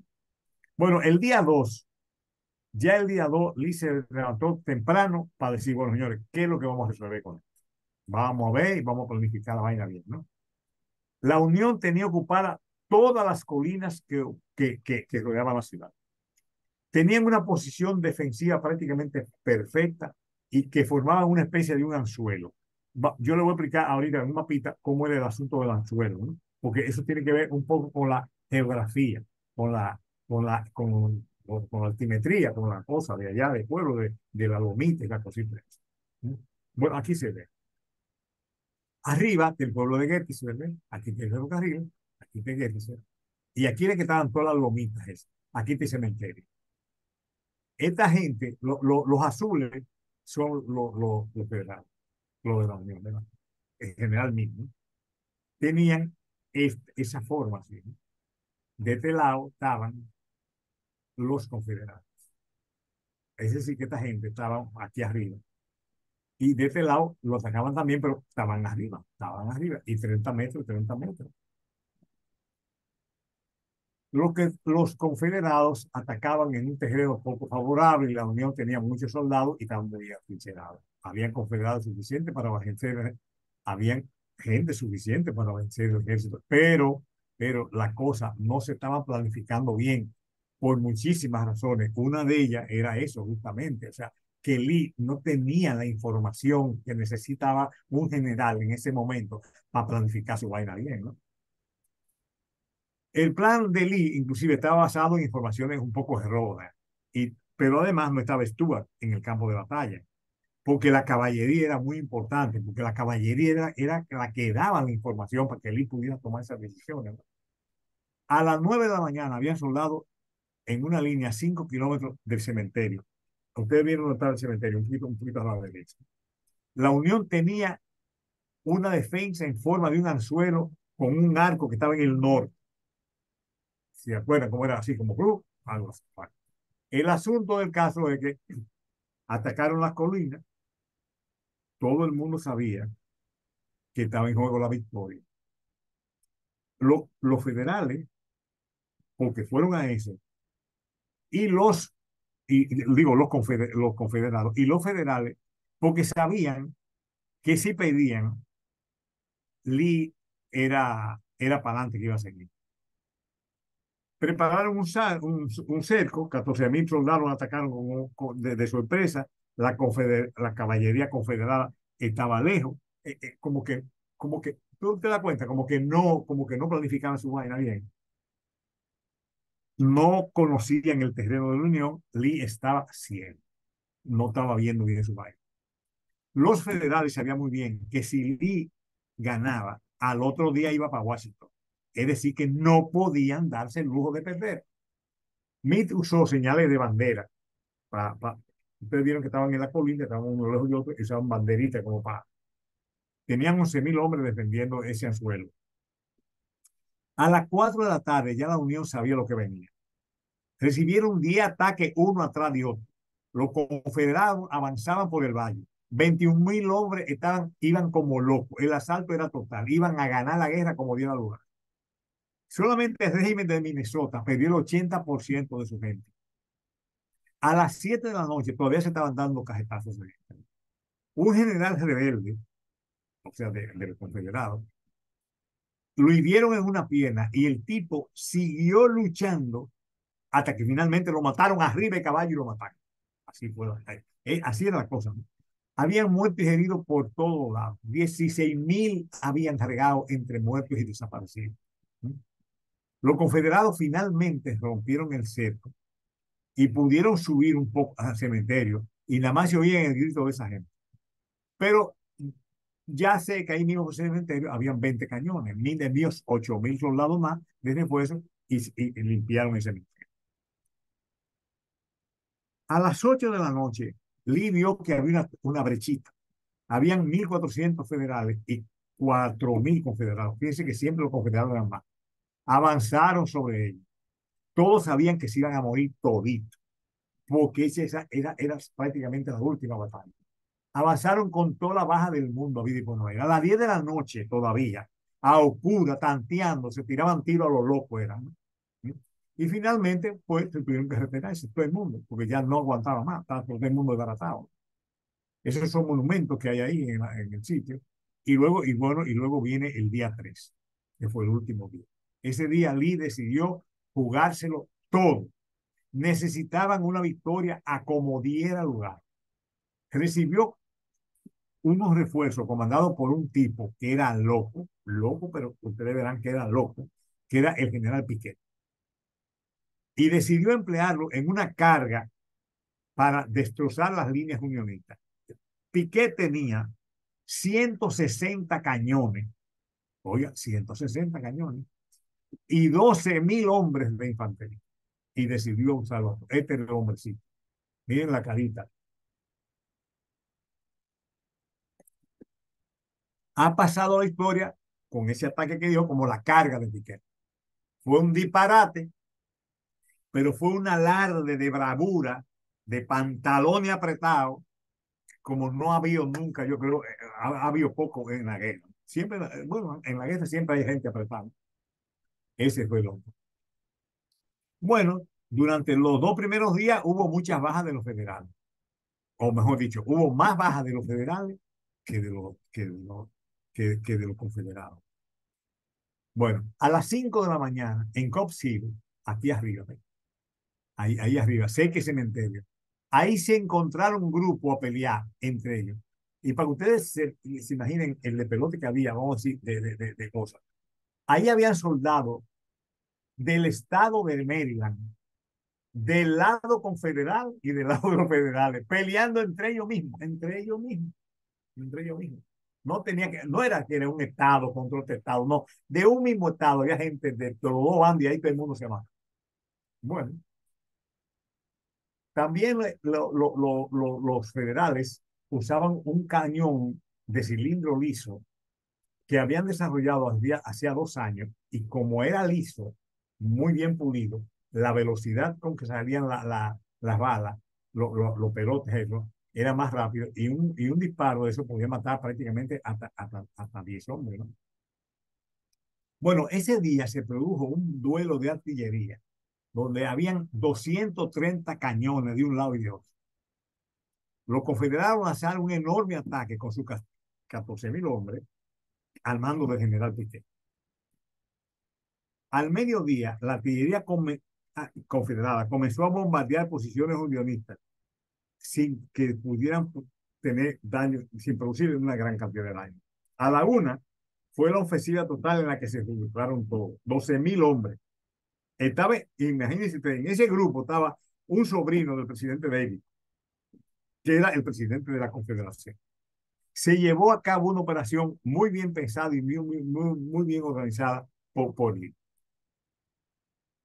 Bueno, ya el día 2, Lee se levantó temprano para decir, bueno, señores, ¿qué es lo que vamos a resolver con esto? Vamos a ver y vamos a planificar la vaina bien, ¿no? La Unión tenía ocupada todas las colinas que rodeaban la ciudad. Tenían una posición defensiva prácticamente perfecta y que formaban una especie de un anzuelo. Yo le voy a explicar ahorita en un mapita cómo era el asunto del anzuelo, ¿no? Porque eso tiene que ver un poco con la geografía, con la altimetría, con la cosa de allá del pueblo, de la lomita y la cosita. ¿No? Bueno, aquí se ve. Arriba del pueblo de Gettysburg, aquí tiene el ferrocarril, aquí tiene Gettysburg, y aquí es que estaban todas las lomitas esas. Aquí tiene el cementerio. Esta gente, los azules, son los federales, los de la Unión, ¿verdad? En general mismo, tenían esa forma así, ¿no? De este lado estaban los confederados. Es decir, que esta gente estaba aquí arriba. Y de este lado lo sacaban también, pero estaban arriba. Y 30 metros, 30 metros. Los confederados atacaban en un terreno poco favorable y la Unión tenía muchos soldados y estaban muy atrincherados. Habían confederados suficientes para vencer, habían gente suficiente para vencer el ejército, pero pero la cosa no se estaba planificando bien por muchísimas razones. Una de ellas era eso, justamente, o sea, que Lee no tenía la información que necesitaba un general en ese momento para planificar su vaina bien, ¿no? El plan de Lee, inclusive, estaba basado en informaciones un poco erróneas, pero además no estaba Stuart en el campo de batalla, porque la caballería era muy importante, porque la caballería era la que daba la información para que Lee pudiera tomar esas decisiones, ¿no? A las 9 de la mañana habían soldados en una línea a 5 kilómetros del cementerio. Ustedes vieron dónde estaba el cementerio, un poquito a la derecha. La Unión tenía una defensa en forma de un anzuelo con un arco que estaba en el norte. ¿Se acuerdan cómo era así? Como club, algo así. El asunto del caso es que atacaron las colinas, todo el mundo sabía que estaba en juego la victoria. Los federales, porque fueron a eso, y digo, los confederados, y los federales, porque sabían que si pedían, Lee era para adelante que iba a seguir. Prepararon un cerco, 14.000 soldados atacaron de sorpresa, la caballería confederada estaba lejos, como que, tú te das cuenta, como que no planificaban su vaina bien, no conocían el terreno de la Unión, Lee estaba ciego, no estaba viendo bien su vaina. Los federales sabían muy bien que si Lee ganaba, al otro día iba para Washington. Es decir, que no podían darse el lujo de perder. Meade usó señales de bandera. Ustedes vieron que estaban en la colina, estaban uno lejos de otro, y usaban banderitas como para. Tenían 11.000 hombres defendiendo ese anzuelo. A las 4 de la tarde ya la Unión sabía lo que venía. Recibieron 10 ataques uno atrás de otro. Los confederados avanzaban por el valle. 21.000 hombres iban como locos. El asalto era total. Iban a ganar la guerra como diera lugar. Solamente el régimen de Minnesota perdió el 80% de su gente. A las 7 de la noche todavía se estaban dando cajetazos de gente. Un general rebelde, o sea, del confederado, lo hirieron en una pierna y el tipo siguió luchando hasta que finalmente lo mataron arriba de caballo y lo mataron. Así fue. Así era la cosa, ¿no? Habían muertos y heridos por todos lados. 16.000 habían cargado entre muertos y desaparecidos, ¿no? Los confederados finalmente rompieron el cerco y pudieron subir un poco al cementerio y nada más se oía el grito de esa gente. Pero ya sé que ahí mismo en el cementerio habían 20 cañones, mil envíos, 8.000 soldados más de refuerzo y limpiaron el cementerio. A las 8 de la noche, Lee vio que había una brechita. Habían 1.400 federales y 4.000 confederados. Fíjense que siempre los confederados eran más. Avanzaron sobre ellos. Todos sabían que se iban a morir toditos, porque esa era prácticamente la última batalla. Avanzaron con toda la baja del mundo. A las 10 de la noche todavía, a oscura, tanteando, se tiraban tiros a los locos, eran, ¿no? Y finalmente, pues, tuvieron que retirarse todo el mundo, porque ya no aguantaba más, estaba todo el mundo desbaratado. Esos son monumentos que hay ahí en el sitio. Y luego viene el día 3, que fue el último día. Ese día Lee decidió jugárselo todo. Necesitaban una victoria a como diera lugar. Recibió unos refuerzos comandados por un tipo que era loco, pero ustedes verán que era loco, que era el general Piquet. Y decidió emplearlo en una carga para destrozar las líneas unionistas. Piquet tenía 160 cañones, oiga, 160 cañones, y 12.000 hombres de infantería. Y decidió usarlo. Este es el hombrecito. Miren la carita. Ha pasado la historia con ese ataque que dio como la carga de Piquet. Fue un disparate, pero fue un alarde de bravura, de pantalones apretados, como no ha habido nunca, yo creo, ha habido poco en la guerra. Siempre, bueno, en la guerra siempre hay gente apretada. Ese fue el hombre. Bueno, durante los 2 primeros días hubo muchas bajas de los federales, o mejor dicho, hubo más bajas de los federales que de los confederados. Bueno, a las 5 de la mañana en Cops Hill, aquí arriba, ahí arriba, sé que cementerio, ahí se encontraron un grupo a pelear entre ellos. Y para que ustedes se imaginen el de pelote que había, vamos a decir, de cosas. Ahí habían soldados del estado de Maryland, del lado confederal y del lado de los federales, peleando entre ellos mismos, entre ellos mismos, entre ellos mismos. No era que era un estado contra otro estado, no, de un mismo estado había gente de los dos bandos y ahí todo el mundo se amaba. Bueno, también los federales usaban un cañón de cilindro liso que habían desarrollado hacía 2 años y como era liso, muy bien pulido, la velocidad con que salían las balas, los pelotes, eso, era más rápido y un disparo de eso podía matar prácticamente hasta 10 hombres, ¿no? Bueno, ese día se produjo un duelo de artillería donde habían 230 cañones de un lado y de otro. Los confederados lanzaron un enorme ataque con sus 14.000 hombres al mando del general Piquet. Al mediodía, la artillería confederada comenzó a bombardear posiciones unionistas sin que pudieran tener daño, sin producir una gran cantidad de daño. A la 1 fue la ofensiva total en la que se involucraron todos, 12.000 hombres. Imagínense, en ese grupo estaba un sobrino del presidente Davis, que era el presidente de la Confederación. Se llevó a cabo una operación muy bien pensada y muy bien organizada por él.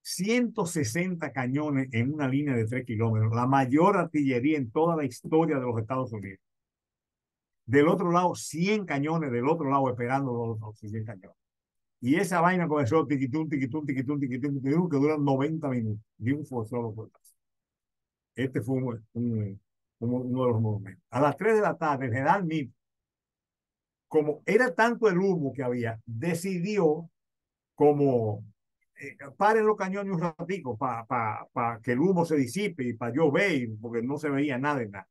160 cañones en una línea de 3 kilómetros, la mayor artillería en toda la historia de los Estados Unidos. Del otro lado, 100 cañones, del otro lado esperando los otros 100 cañones. Y esa vaina comenzó tiquitún, tiquitún, tiquitún, tiquitún, tiquitún, que duran 90 minutos de un solo portazo. Este fue uno de los momentos. A las 3 de la tarde, el general Meade, como era tanto el humo que había, decidió como paren los cañones un ratico para que el humo se disipe y para yo ver, porque no se veía nada en nada.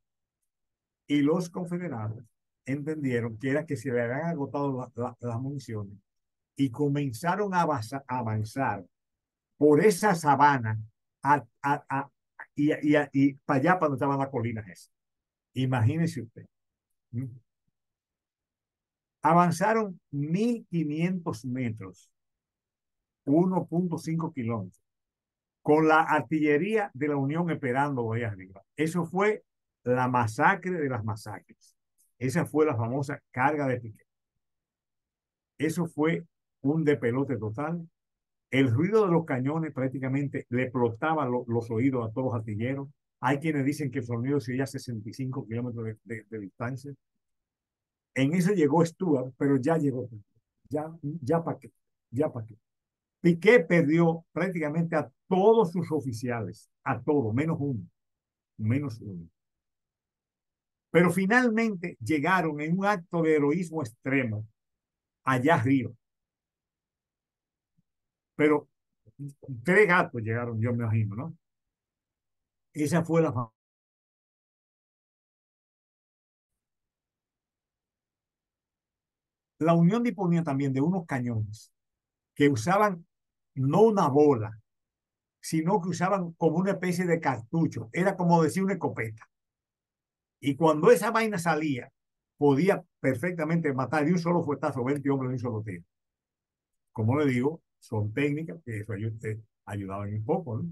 Y los confederados entendieron que era que se le habían agotado las municiones y comenzaron a avanzar por esa sabana y para allá, para donde estaban las colinas esas. Imagínese usted. Avanzaron 1.500 metros, 1.5 kilómetros, con la artillería de la Unión esperando ahí arriba. Eso fue la masacre de las masacres. Esa fue la famosa carga de Piquet. Eso fue un despelote total. El ruido de los cañones prácticamente le explotaba los oídos a todos los artilleros. Hay quienes dicen que el sonido se oía a 65 kilómetros de distancia. En eso llegó Stuart, pero ya llegó. Ya para qué. Ya para qué. Piquet perdió prácticamente a todos sus oficiales, a todos, menos uno, menos uno. Pero finalmente llegaron en un acto de heroísmo extremo allá arriba. Pero 3 gatos llegaron, yo me imagino, ¿no? Esa fue la Unión disponía también de unos cañones que usaban no una bola, sino que usaban como una especie de cartucho. Era como decir una escopeta. Y cuando esa vaina salía, podía perfectamente matar de un solo fuetazo 20 hombres de un solo tiro. Como le digo, son técnicas que eso ayudaban un poco, ¿no?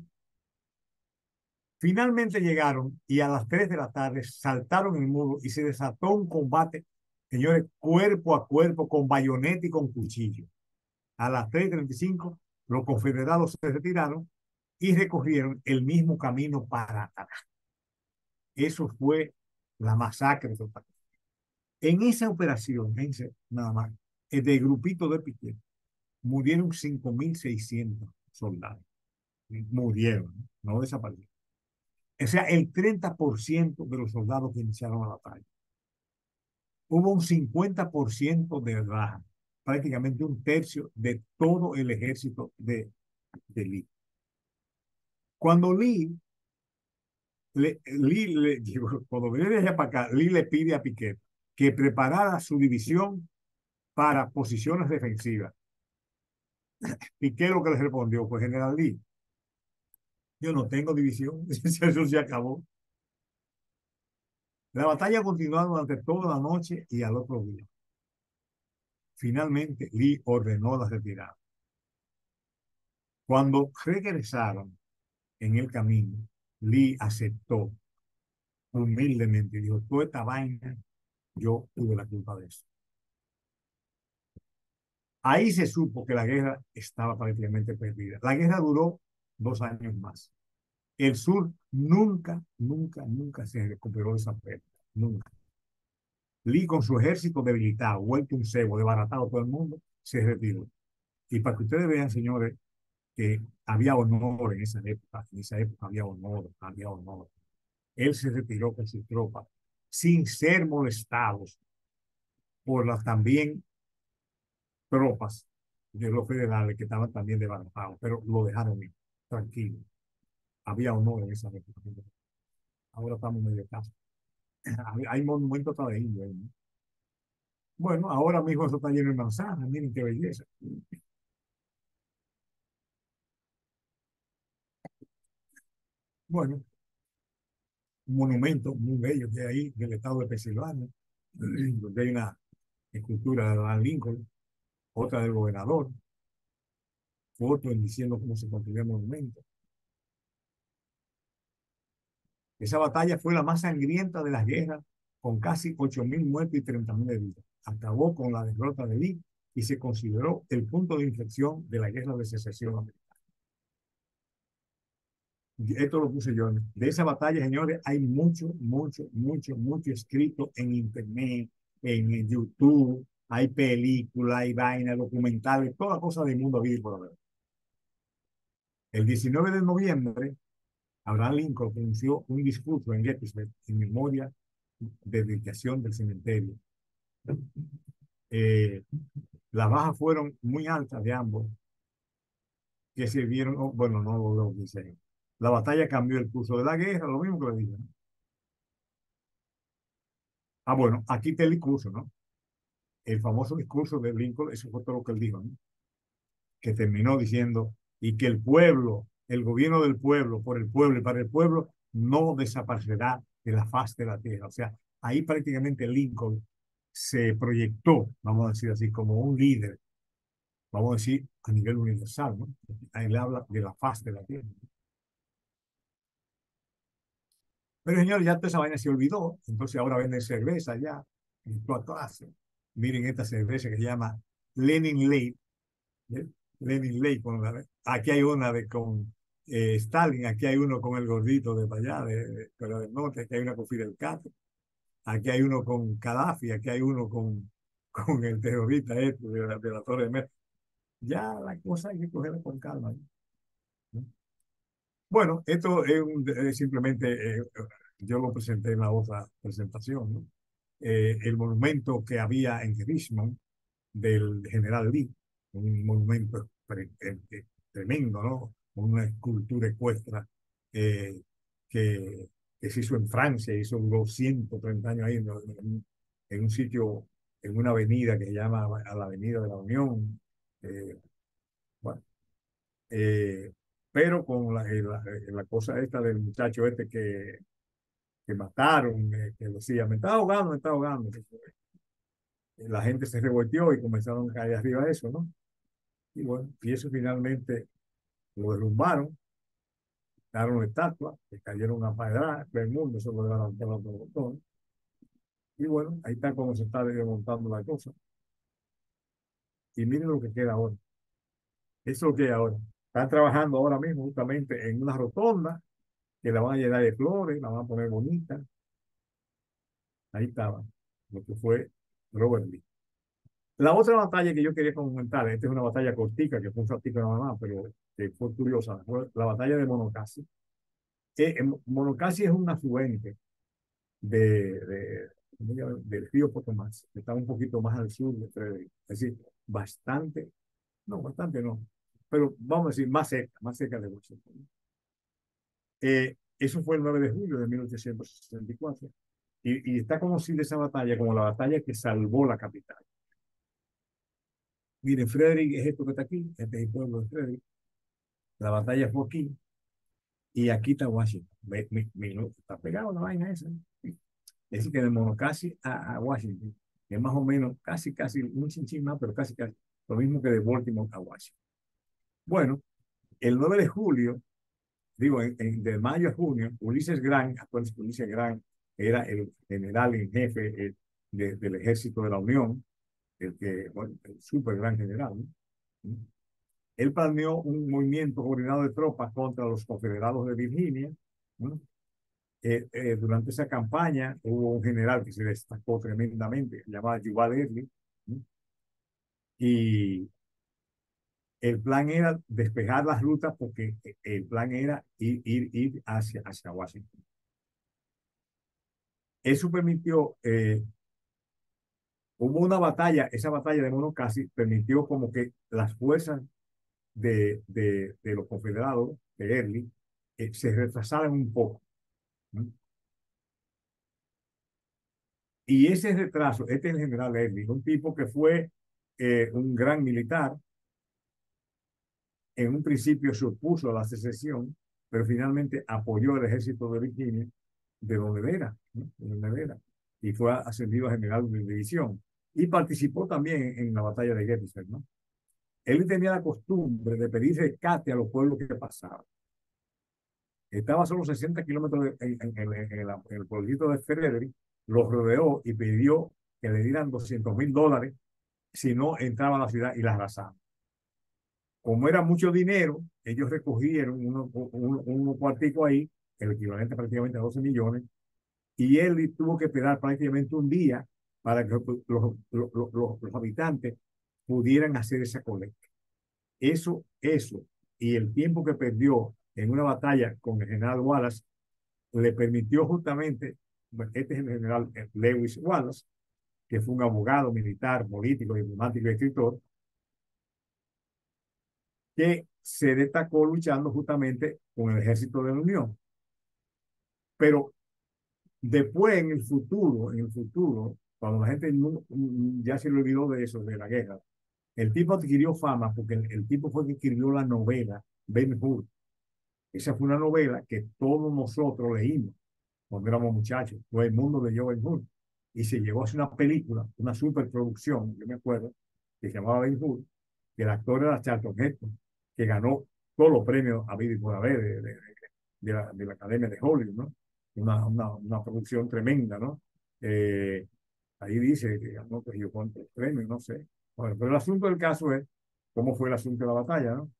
Finalmente llegaron y a las 3 de la tarde saltaron el muro y se desató un combate, señores, cuerpo a cuerpo, con bayoneta y con cuchillo. A las 3:35, los confederados se retiraron y recorrieron el mismo camino para atacar. Eso fue la masacre total. En esa operación, nada más, del grupito de Piquet, murieron 5.600 soldados. Murieron, no desaparecieron. O sea, el 30% de los soldados que iniciaron la batalla. Hubo un 50% de baja, prácticamente un tercio de todo el ejército de Lee. Cuando cuando viene de allá para acá, Lee le pide a Piquet que preparara su división para posiciones defensivas. ¿Y qué es lo que le respondió? Pues general Lee, yo no tengo división, eso se acabó. La batalla continuó durante toda la noche y al otro día. Finalmente, Lee ordenó la retirada. Cuando regresaron en el camino, Lee aceptó humildemente y dijo, toda esta vaina, yo tuve la culpa de eso. Ahí se supo que la guerra estaba prácticamente perdida. La guerra duró 2 años más. El sur nunca se recuperó de esa pérdida. Nunca. Lee, con su ejército debilitado, vuelto un cebo, desbaratado todo el mundo, se retiró. Y para que ustedes vean, señores, que había honor en esa época había honor, había honor. Él se retiró con sus tropas sin ser molestados por las también tropas de los federales que estaban también desbaratados, pero lo dejaron ir, tranquilo. Había honor en esa época. Ahora estamos medio caso. Hay monumentos todavía ahí, ¿no? Bueno, ahora mismo eso está lleno de manzanas, miren qué belleza. Bueno, un monumento muy bello que hay ahí del estado de Pensilvania, donde hay una escultura de Abraham Lincoln, otra del gobernador, fotos diciendo cómo se construía el monumento. Esa batalla fue la más sangrienta de las guerras, con casi 8.000 muertos y 30.000 heridos. Acabó con la derrota de Lee y se consideró el punto de inflexión de la guerra de secesión americana. Esto lo puse yo. De esa batalla, señores, hay mucho escrito en internet, en YouTube. Hay películas, hay vainas, documentales, toda cosa del mundo vivo por haber. El 19 de noviembre, Abraham Lincoln pronunció un discurso en Gettysburg en memoria de dedicación del cementerio. Eh, las bajas fueron muy altas de ambos, que se vieron, oh, bueno, no lo dice. La batalla cambió el curso de la guerra, lo mismo que le dije. Ah, bueno, aquí está el discurso, ¿no? El famoso discurso de Lincoln, eso fue todo lo que él dijo, ¿no? Que terminó diciendo, y que el pueblo, el gobierno del pueblo, por el pueblo y para el pueblo, no desaparecerá de la faz de la tierra. O sea, ahí prácticamente Lincoln se proyectó, vamos a decir así, como un líder, vamos a decir, a nivel universal, ¿no? Ahí le habla de la faz de la tierra. Pero señor, ya toda esa vaina se olvidó, entonces ahora venden cerveza ya, en toda clase. Miren esta cerveza que se llama Lenin Late, ¿eh? Lenin Late, aquí hay una con Stalin, aquí hay uno con el gordito de allá, pero del norte, aquí hay una con Fidel Castro, aquí hay uno con Gaddafi, aquí hay uno con el terrorista este de la Torre de Mer. Ya la cosa hay que cogerla con calma, ¿no? Bueno, esto es simplemente, yo lo presenté en la otra presentación, ¿no? El monumento que había en Richmond del general Lee, un monumento tremendo, ¿no? Una escultura ecuestre eh, que, que se hizo en Francia, hizo unos 130 años ahí en un sitio, en una avenida que se llama a la Avenida de la Unión. Eh, bueno, eh, pero con la cosa esta del muchacho este que mataron, que decía, me está ahogando, me está ahogando. La gente se revolteó y comenzaron a caer arriba de eso, ¿no? Y bueno, y eso finalmente lo derrumbaron, daron una estatua, le cayeron una piedra del mundo, eso lo dejaron todo el botón. Y bueno, ahí está como se está desmontando la cosa. Y miren lo que queda ahora. Eso es lo que hay ahora. Están trabajando ahora mismo justamente en una rotonda que la van a llenar de flores, la van a poner bonita. Ahí estaba lo que fue Robert Lee. La otra batalla que yo quería comentar, esta es una batalla cortica, que fue un ratito nada más, pero que fue curiosa, fue la batalla de Monocacy. Monocacy es un afluente del río Potomac, que está un poquito más al sur de Frederick. Es decir, bastante no, pero vamos a decir más cerca de Washington. Eso fue el 9 de julio de 1864. Y está conocida esa batalla como la batalla que salvó la capital. Miren, Frederick es esto que está aquí, este es el pueblo de Frederick. La batalla fue aquí y aquí está Washington. Está pegado la vaina esa. Es decir, que de Monocacy a Washington, que es más o menos casi, un chinchín más, pero casi, lo mismo que de Baltimore a Washington. Bueno, el 9 de julio, digo, de mayo a junio, Ulises Grant, acuérdense que Ulises Grant era el general en jefe del ejército de la Unión, bueno, el super gran general, ¿no? Él planeó un movimiento coordinado de tropas contra los confederados de Virginia, ¿no? Durante esa campaña hubo un general que se destacó tremendamente, llamado Jubal Early, ¿no? Y el plan era despejar las rutas porque el plan era ir hacia Washington. Eso permitió, hubo una batalla, esa batalla de Monocacy permitió como que las fuerzas de los confederados, de Early, se retrasaran un poco, ¿no? Y ese retraso, este es el general Early, un tipo que fue un gran militar. En un principio se opuso a la secesión, pero finalmente apoyó el ejército de Virginia, de donde era, ¿no? De donde era, y fue ascendido a general de división. Y participó también en la batalla de Gettysburg, ¿no? Él tenía la costumbre de pedir rescate a los pueblos que pasaban. Estaba a solo 60 kilómetros en el pueblito de Frederick, los rodeó y pidió que le dieran $200,000 si no entraba a la ciudad y la arrasaban. Como era mucho dinero, ellos recogieron unos cuarticos ahí, el equivalente prácticamente a 12 millones, y él tuvo que esperar prácticamente un día para que los habitantes pudieran hacer esa colecta. Eso, y el tiempo que perdió en una batalla con el general Wallace, le permitió justamente, este es el general Lewis Wallace, que fue un abogado, militar, político, diplomático y escritor, que se destacó luchando justamente con el ejército de la Unión. Pero después, en el futuro, cuando la gente ya se le olvidó de eso, de la guerra, el tipo adquirió fama porque el tipo fue el que escribió la novela Ben-Hur. Esa fue una novela que todos nosotros leímos cuando éramos muchachos. Todo el mundo leyó Ben-Hur. Y se llegó a hacer una película, una superproducción, yo me acuerdo, que se llamaba Ben-Hur, que el actor era Charlton Heston, que ganó todos los premios a vida y por haber de la Academia de Hollywood, ¿no? Una producción tremenda, ¿no? Ahí dice que ganó pues, yo cuántos premios, no sé. Bueno, pero el asunto del caso es cómo fue el asunto de la batalla, ¿no?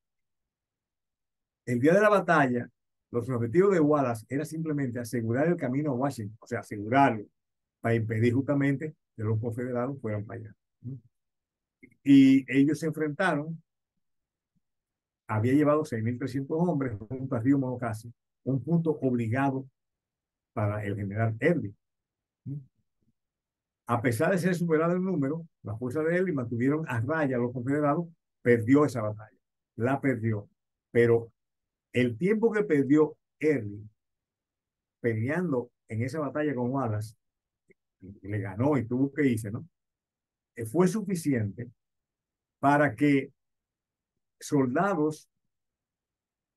El día de la batalla, los objetivos de Wallace era simplemente asegurar el camino a Washington, o sea, asegurarlo para impedir justamente que los confederados fueran para allá, ¿no? Y ellos se enfrentaron, había llevado 6.300 hombres junto a Río Monocacy, un punto obligado para el general Early. A pesar de ser superado el número, las fuerzas de Early mantuvieron a raya a los confederados, perdió esa batalla, la perdió. Pero el tiempo que perdió Early peleando en esa batalla con Wallace, le ganó y tuvo que irse, ¿no? Fue suficiente para que soldados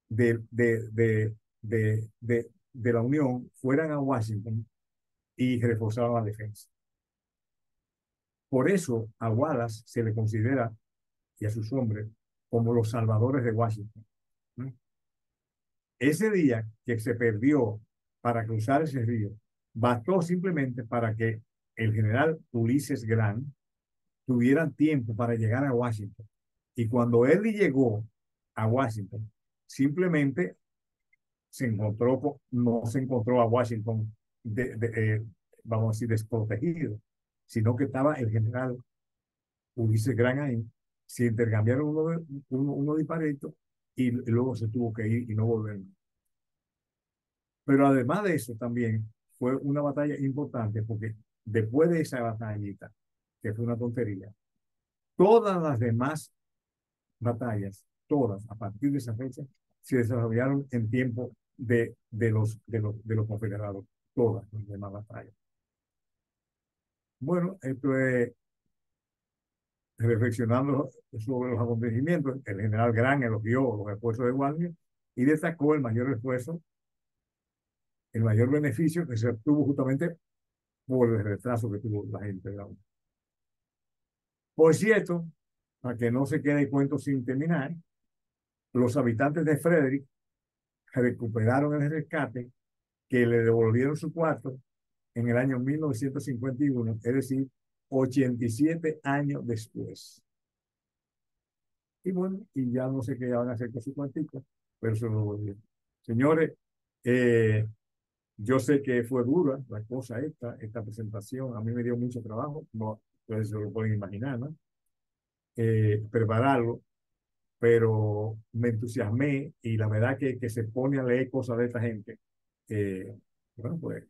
de, de, de, de la Unión fueran a Washington y reforzaran la defensa. Por eso a Wallace se le considera, y a sus hombres, como los salvadores de Washington, ¿no? Ese día que se perdió para cruzar ese río, bastó simplemente para que el general Ulises Grant tuviera tiempo para llegar a Washington. Y cuando él llegó a Washington, simplemente no se encontró a Washington, vamos a decir, desprotegido, sino que estaba el general Ulises Grant ahí, se intercambiaron uno disparito y luego se tuvo que ir y no volver. Pero además de eso también fue una batalla importante porque después de esa batallita, que fue una tontería, todas las demás batallas, todas a partir de esa fecha, se desarrollaron en tiempo de los confederados, todas las demás batallas. Bueno, esto es reflexionando sobre los acontecimientos, el general Grant elogió los esfuerzos de Wagner y destacó el mayor esfuerzo, el mayor beneficio que se obtuvo justamente por el retraso que tuvo la gente. ¿Verdad? Por cierto, para que no se quede el cuento sin terminar, los habitantes de Frederick recuperaron el rescate que le devolvieron su cuarto en el año 1951, es decir, 87 años después. Y bueno, y ya no sé qué van a hacer con su cuartico, pero se lo devolvieron. Señores, yo sé que fue dura la cosa esta presentación, a mí me dio mucho trabajo, no, ustedes se lo pueden imaginar, ¿no? Prepararlo, pero me entusiasmé y la verdad que se pone a leer cosas de esta gente. Bueno, pues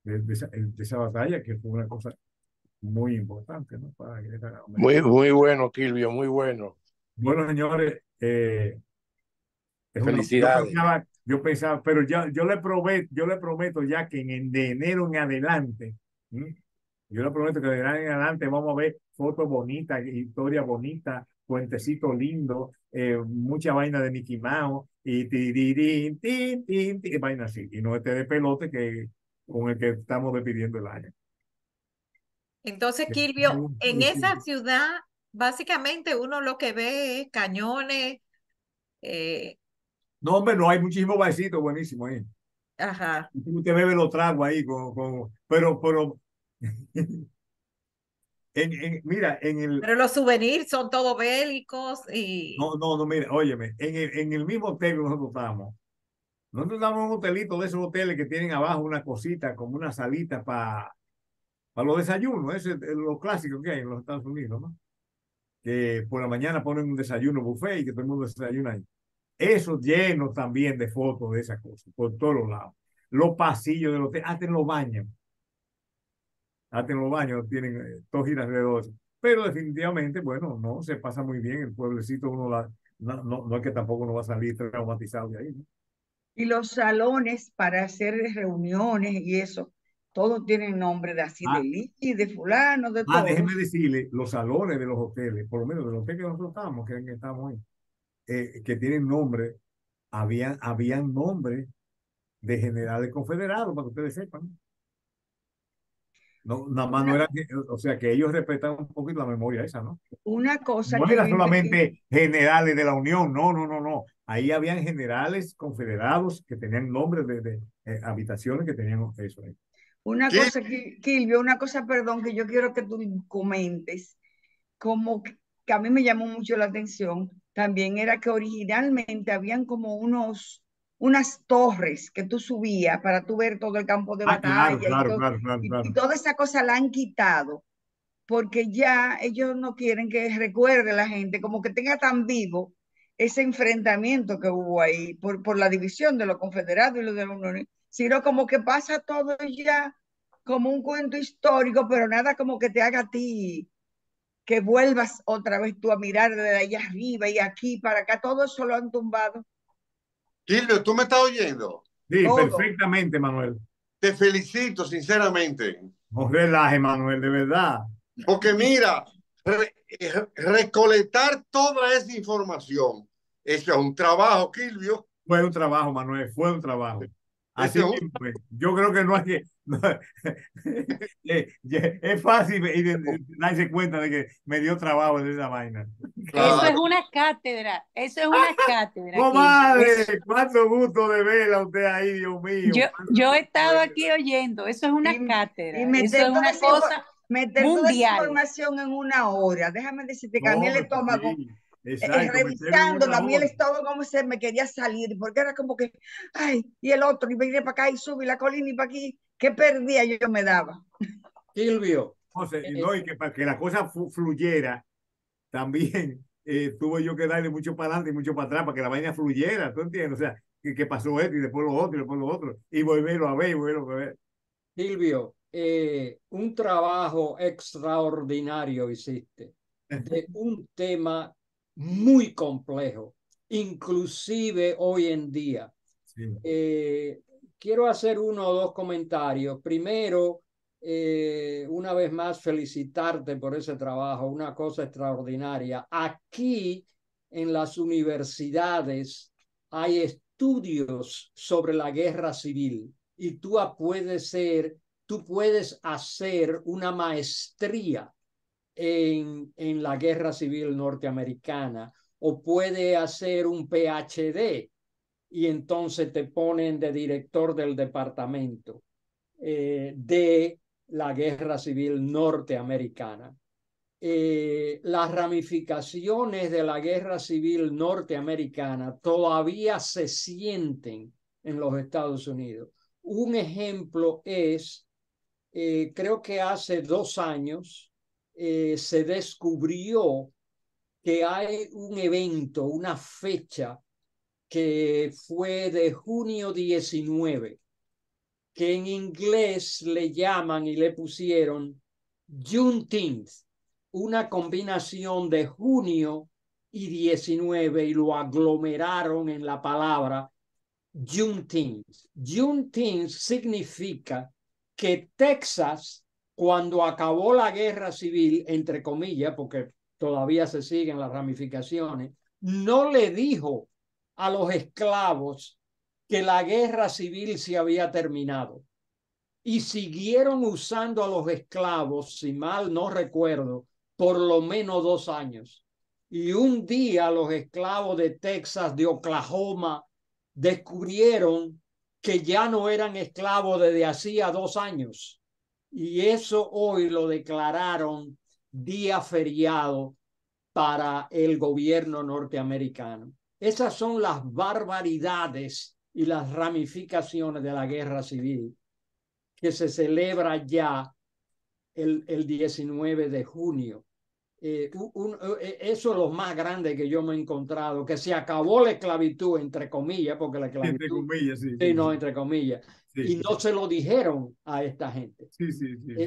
de esa batalla que fue una cosa muy importante, ¿no? Para esta Muy, América. muy bueno, Kilvio, muy bueno. Bueno, señores, Felicidades. yo pensaba, pero ya, yo le prometo ya que de enero en adelante, ¿m? Yo le prometo que de enero en adelante vamos a ver fotos bonitas, historias bonitas, puentecitos lindos, mucha vaina de Mickey Mouse y tirirín, tin, tin, tin, vaina así. Y no este de pelote con el que estamos despidiendo el año. Entonces, Kilvio, en esa ciudad, básicamente uno lo que ve es cañones. eh, No, hombre, no hay muchísimos barcitos buenísimos ahí. ajá. Usted bebe los tragos ahí, pero mira, Pero los souvenirs son todos bélicos y... no, mira, óyeme, en el mismo hotel que nosotros estábamos en un hotelito de esos hoteles que tienen abajo una cosita, como una salita para los desayunos, ese es lo clásico que hay en los Estados Unidos, ¿no? Que por la mañana ponen un desayuno buffet y que todo el mundo desayuna ahí. Eso lleno también de fotos de esas cosas, por todos los lados. Los pasillos del hotel, hasta en los baños tienen todo gira alrededor. Pero definitivamente, bueno, no, se pasa muy bien el pueblecito, no es que tampoco uno va a salir traumatizado de ahí, ¿no? Y los salones para hacer reuniones y eso, todos tienen nombre de así, de Ah, Lee, de fulano, de déjeme todos. decirle, los salones de los hoteles, por lo menos del hotel que nosotros estamos, que estamos ahí, que tienen nombre, habían nombres de generales confederados, para que ustedes sepan. No, nada más no Una, era, o sea, que ellos respetaban un poquito la memoria esa, ¿no? una cosa No que era yo solamente generales de la Unión, no. Ahí habían generales confederados que tenían nombres de habitaciones que tenían eso ahí. una Kil- cosa, Kilvio, una cosa, perdón, que yo quiero que tú comentes, como que a mí me llamó mucho la atención, también era que originalmente habían como unas torres que tú subías para tú ver todo el campo de Ah, claro, batalla claro, claro, claro, y claro. toda esa cosa la han quitado, porque ya ellos no quieren que recuerde la gente, como que tenga tan vivo ese enfrentamiento que hubo ahí por la división de los confederados y los de la Unión, sino como que pasa todo ya como un cuento histórico, pero nada como que te haga a ti que vuelvas otra vez tú a mirar desde allá arriba y aquí para acá, todo eso lo han tumbado, Kilvio, ¿tú me estás oyendo? Sí, todo. perfectamente, Manuel. Te felicito, sinceramente. No relaje, Manuel, de verdad. Porque mira, recolectar toda esa información, eso es un trabajo, Kilvio. Fue un trabajo, Manuel, fue un trabajo. Eso Así es mismo fue. Yo creo que no hay que. Es fácil darse cuenta de que me dio trabajo en esa vaina. Eso es claro. una cátedra, eso es una cátedra, Kilvio. ¡Comadre! ¡Cuánto gusto de verla usted ahí, Dios mío! ¡Cuánto Yo he gusto de estado aquí verla! oyendo, eso es una Y cátedra, eso es meter una cosa meter toda esa mundial. información en una hora. Déjame decirte que a mí el No, estómago, sí, exacto, meterlo en revisándolo, una a mí el hora. estómago como se me quería salir, porque era como que, ay, y el otro, y venir para acá y subir la colina y para aquí, qué perdía yo me daba. Silvio, José, y eh, no, y que para que la cosa fluyera, también tuve yo que darle mucho para adelante y mucho para atrás para que la vaina fluyera, ¿tú entiendes? O sea, que pasó esto y después lo otro y después lo otro, y volverlo a ver y volverlo a ver. Silvio, un trabajo extraordinario hiciste de un tema muy complejo, inclusive hoy en día. Sí. Eh, Quiero hacer uno o dos comentarios. Primero, una vez más felicitarte por ese trabajo, una cosa extraordinaria. Aquí en las universidades hay estudios sobre la guerra civil y tú puedes hacer una maestría en la guerra civil norteamericana o puede hacer un PhD y entonces te ponen de director del departamento de la guerra civil norteamericana. Las ramificaciones de la guerra civil norteamericana todavía se sienten en los Estados Unidos. Un ejemplo es, creo que hace 2 años se descubrió que hay un evento, una fecha que fue de junio 19, que en inglés le llaman y le pusieron Juneteenth, una combinación de junio y 19 y lo aglomeraron en la palabra Juneteenth. Juneteenth significa que Texas, cuando acabó la guerra civil, entre comillas, porque todavía se siguen las ramificaciones, no le dijo a los esclavos que la guerra civil se había terminado y siguieron usando a los esclavos, si mal no recuerdo, por lo menos 2 años. Y un día los esclavos de Texas, de Oklahoma, descubrieron que ya no eran esclavos desde hacía 2 años. Y eso hoy lo declararon día feriado para el gobierno norteamericano. Esas son las barbaridades y las ramificaciones de la guerra civil que se celebra ya el 19 de junio. Eso es lo más grande que yo me he encontrado, que se acabó la esclavitud, entre comillas, porque la esclavitud... Entre comillas, sí. Sí, no, entre comillas. Sí, y sí. no se lo dijeron a esta gente Sí.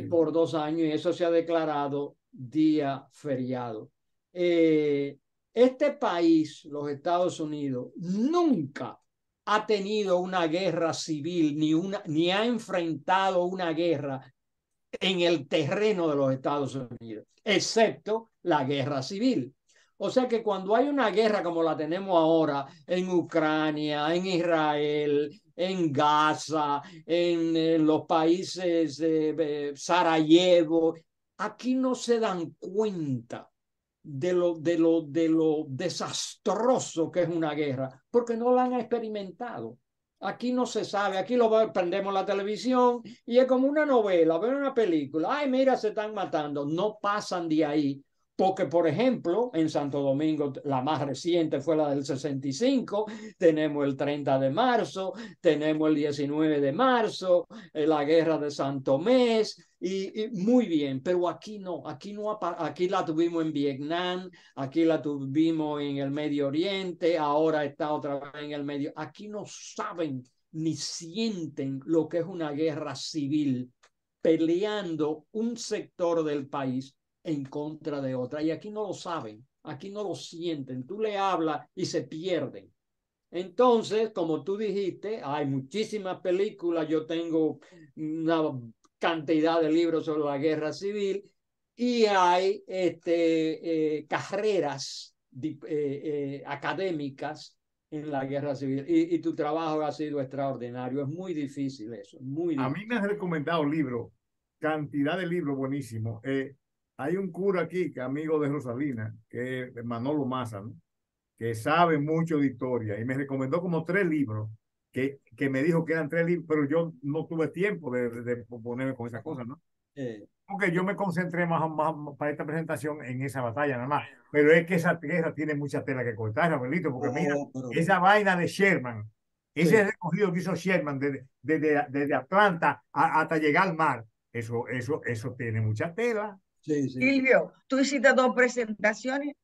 por 2 años y eso se ha declarado día feriado. Este país, los Estados Unidos, nunca ha tenido una guerra civil ni ha enfrentado una guerra en el terreno de los Estados Unidos, excepto la guerra civil. O sea que cuando hay una guerra como la tenemos ahora en Ucrania, en Israel, en Gaza, en los países Sarajevo, aquí no se dan cuenta de lo desastroso que es una guerra, porque no la han experimentado. Aquí no se sabe, aquí prendemos la televisión y es como una novela, ven una película, ay, mira, se están matando, no pasan de ahí, porque, por ejemplo, en Santo Domingo, la más reciente fue la del 65, tenemos el 30 de marzo, tenemos el 19 de marzo, la guerra de Santo Mes, y muy bien, pero aquí no, aquí la tuvimos en Vietnam, aquí la tuvimos en el Medio Oriente, ahora está otra vez en el Medio. Aquí no saben ni sienten lo que es una guerra civil, peleando un sector del país en contra de otra. Y aquí no lo saben, aquí no lo sienten. Tú le hablas y se pierden. Entonces, como tú dijiste, hay muchísimas películas. Yo tengo una cantidad de libros sobre la guerra civil y hay carreras académicas en la guerra civil y tu trabajo ha sido extraordinario. Es muy difícil eso, muy A difícil. mí me han recomendado libros, cantidad de libros buenísimos. Hay un cura aquí, que es amigo de Rosalina, que es Manolo Maza, ¿no? Que sabe mucho de historia y me recomendó como 3 libros que me dijo que eran 3 libros, pero yo no tuve tiempo de ponerme con esa cosa, ¿no? Porque yo me concentré más para esta presentación en esa batalla nada más. Pero es que esa guerra tiene mucha tela que cortar, Rafaelito, porque mira, esa vaina de Sherman, ese recorrido que hizo Sherman desde Atlanta hasta llegar al mar, eso tiene mucha tela. Sí. Silvio, tú hiciste 2 presentaciones,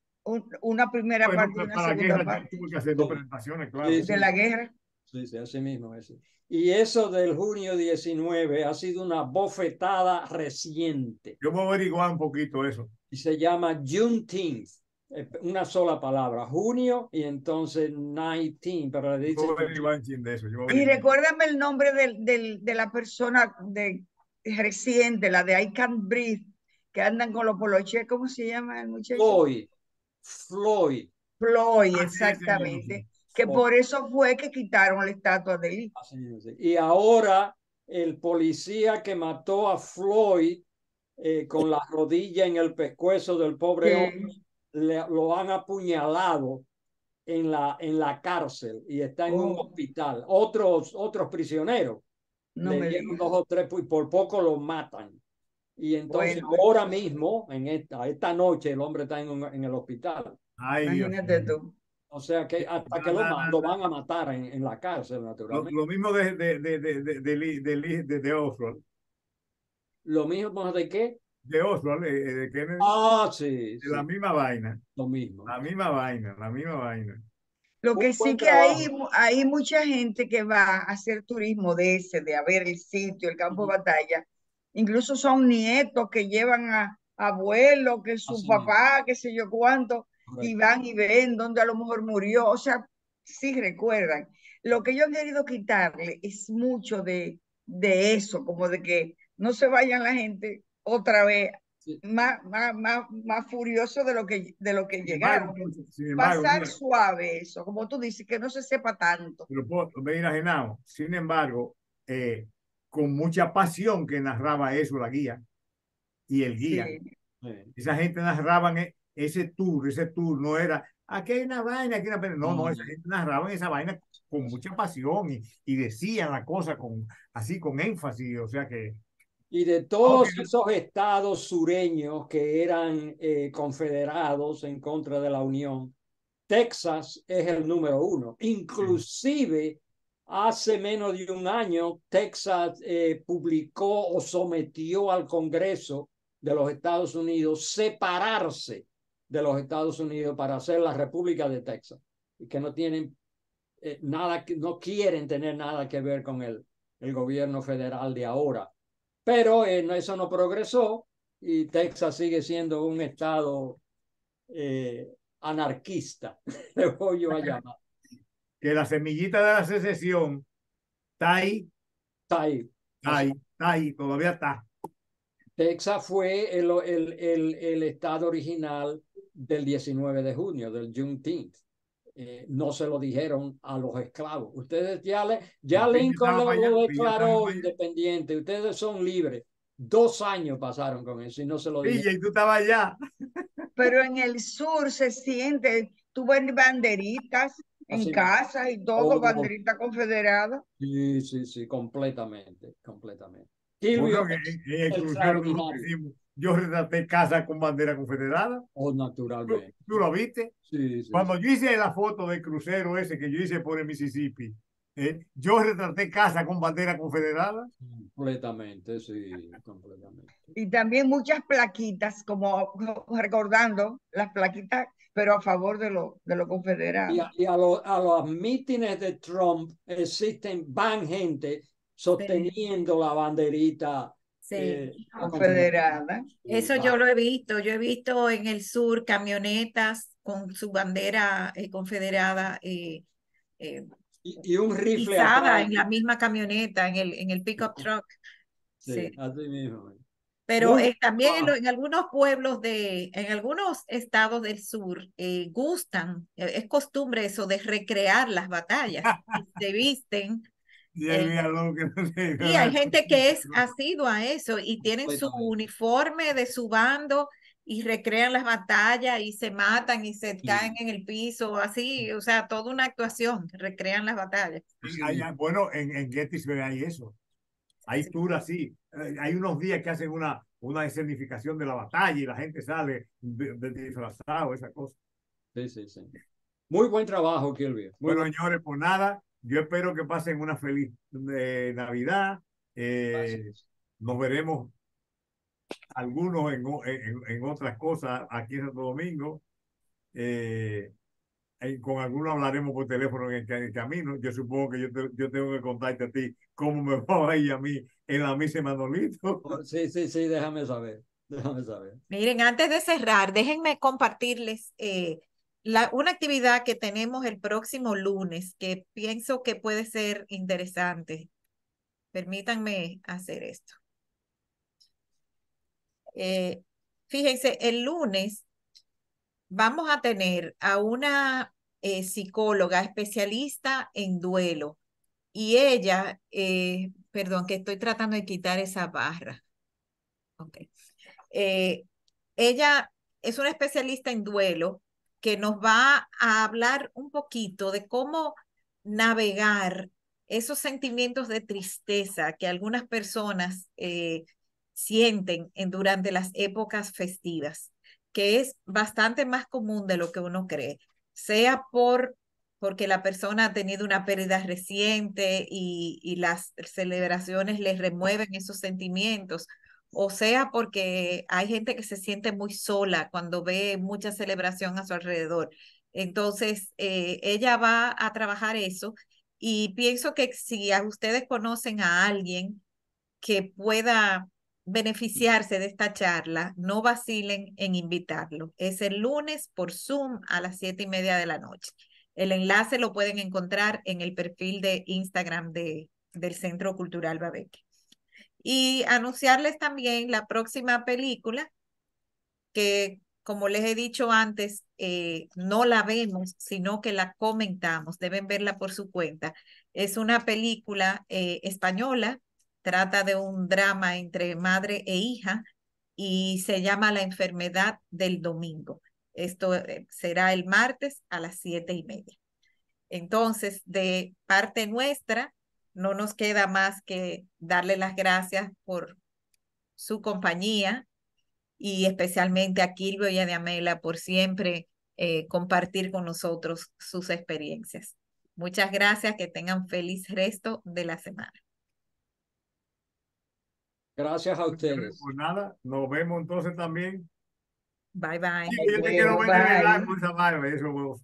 una primera Bueno, parte y una para la segunda guerra parte tuve que hacer 2 presentaciones, claro. de la guerra. Sí, así mismo. Y eso del junio 19 ha sido una bofetada reciente. Yo voy a averiguar un poquito eso. Y se llama Juneteenth, una sola palabra, junio y entonces 19, pero le Yo dicen... voy a averiguar de eso. Y recuérdame el nombre de la persona reciente, la de I Can't Breathe, que andan con los poloches, ¿cómo se llama el muchacho? Floyd. Floyd, Ah, sí, ese mismo, exactamente. sí. Que Floyd. por eso fue que quitaron la estatua de él. Y ahora el policía que mató a Floyd con la rodilla en el pescuezo del pobre hombre, lo han apuñalado en la cárcel y está en un hospital. Otros prisioneros No le me dieron digas. 2 o 3 y por poco lo matan. Y entonces Bueno, ahora mismo, en esta noche, el hombre está en el hospital. Ay, Dios imagínate mío. tú. O sea que hasta que lo van a matar en la cárcel, naturalmente. Lo mismo de Oswald. Lo mismo de qué. De Oswald, de Kennedy. Ah, sí, De la sí, misma vaina. lo mismo. La misma vaina, la misma vaina. Lo Muy que sí buen que hay trabajo. mucha gente que va a hacer turismo de ese, de a ver el sitio, el campo de batalla. Incluso son nietos que llevan a abuelos, que su Así mismo. papá, qué sé yo cuánto, y Correcto. van y ven dónde a lo mejor murió. O sea, sí recuerdan. Lo que yo he querido quitarle es mucho de eso, como de que no se vayan la gente otra vez Sí. más furioso de lo que Sin embargo, llegaron. Pasar mira, suave eso, como tú dices, que no se sepa tanto. pero mira, Genao, sin embargo, con mucha pasión que narraba eso la guía y el guía. Sí, Esa gente narraban ese tour no era, aquí hay una vaina, aquí hay una pena. No, no, esa gente narraba esa vaina con mucha pasión y decían la cosa así con énfasis, o sea que... Y de aunque todos esos estados sureños que eran confederados en contra de la Unión, Texas es el número 1. Inclusive, hace menos de un año, Texas publicó o sometió al Congreso de los Estados Unidos separarse de los Estados Unidos para hacer la República de Texas y que no tienen nada, no quieren tener nada que ver con el gobierno federal de ahora. Pero eso no progresó y Texas sigue siendo un estado anarquista, le voy yo a llamar. que la semillita de la secesión está ahí, Está ahí. está ahí, está ahí, todavía está. Texas fue el estado original del 19 de junio, del Juneteenth. No se lo dijeron a los esclavos. Ustedes ya Lincoln lo declaró independiente. Ustedes son libres. 2 años pasaron con eso y no se lo dijeron. Y tú estabas allá. pero en el sur se siente, tú ves banderitas en Así, casa y todo, oh, banderita confederada. sí, sí, sí, completamente, completamente. Bueno, Silvio en es el crucero que nosotros extraordinario. hicimos, yo retraté casa con bandera confederada. Oh, naturalmente. ¿Tú lo viste? Sí, sí, Cuando sí. yo hice la foto del crucero ese que yo hice por el Mississippi, yo retraté casa con bandera confederada. Completamente, sí, completamente. Y también muchas plaquitas, como recordando las plaquitas, pero a favor de lo confederado. Y a los mítines de Trump van gente sosteniendo la banderita Sí. confederada. Confederada. Eso yo lo he visto. Yo he visto en el sur camionetas con su bandera confederada Y un rifle izada atrás. en la misma camioneta, en el pickup truck. Sí, Sí. así mismo. Pero Muy también bueno. en algunos pueblos en algunos estados del sur gustan, es costumbre eso de recrear las batallas y se visten. Y eh, había algo que no sé. y hay gente que es asidua a eso y tienen su Completamente. uniforme de su bando y recrean las batallas y se matan y se caen Sí, en el piso, así, o sea, toda una actuación, recrean las batallas. así mismo. Bueno, en Gettysburg hay eso. Hay Sí. tour así. Hay unos días que hacen una escenificación de la batalla y la gente sale disfrazado, esa cosa. Sí, sí, sí. Muy buen trabajo, Kilvio. Muy Bueno, buen. señores, pues nada, yo espero que pasen una feliz Navidad. Gracias. Nos veremos algunos en otras cosas aquí en Santo Domingo. Con algunos hablaremos por teléfono en el camino. Yo supongo que yo tengo que contarte a ti cómo me va a ir a mí en la misa de Manolito. Sí, sí, sí, déjame saber. Déjame saber. Miren, antes de cerrar, déjenme compartirles una actividad que tenemos el próximo lunes que pienso que puede ser interesante. Permítanme hacer esto. Fíjense, el lunes vamos a tener a una psicóloga especialista en duelo y ella, perdón, que estoy tratando de quitar esa barra. Okay. Ella es una especialista en duelo que nos va a hablar un poquito de cómo navegar esos sentimientos de tristeza que algunas personas sienten durante las épocas festivas, que es bastante más común de lo que uno cree, sea porque la persona ha tenido una pérdida reciente y las celebraciones les remueven esos sentimientos, o sea porque hay gente que se siente muy sola cuando ve mucha celebración a su alrededor. Entonces, ella va a trabajar eso y pienso que si ustedes conocen a alguien que pueda beneficiarse de esta charla, no vacilen en invitarlo. Es el lunes por Zoom a las 7:30 de la noche. El enlace lo pueden encontrar en el perfil de Instagram del Centro Cultural Babeque. Y anunciarles también la próxima película que, como les he dicho antes, no la vemos, sino que la comentamos. Deben verla por su cuenta. Es una película española, trata de un drama entre madre e hija y se llama La enfermedad del domingo. Esto será el martes a las 7:30. Entonces, de parte nuestra, no nos queda más que darle las gracias por su compañía y especialmente a Kilvio y a Diamela por siempre compartir con nosotros sus experiencias. Muchas gracias, que tengan feliz resto de la semana. Gracias a ustedes. Pues nada, nos vemos entonces también. Bye bye. Sí, yo te quiero ver de Bye. verdad con esa madre, eso.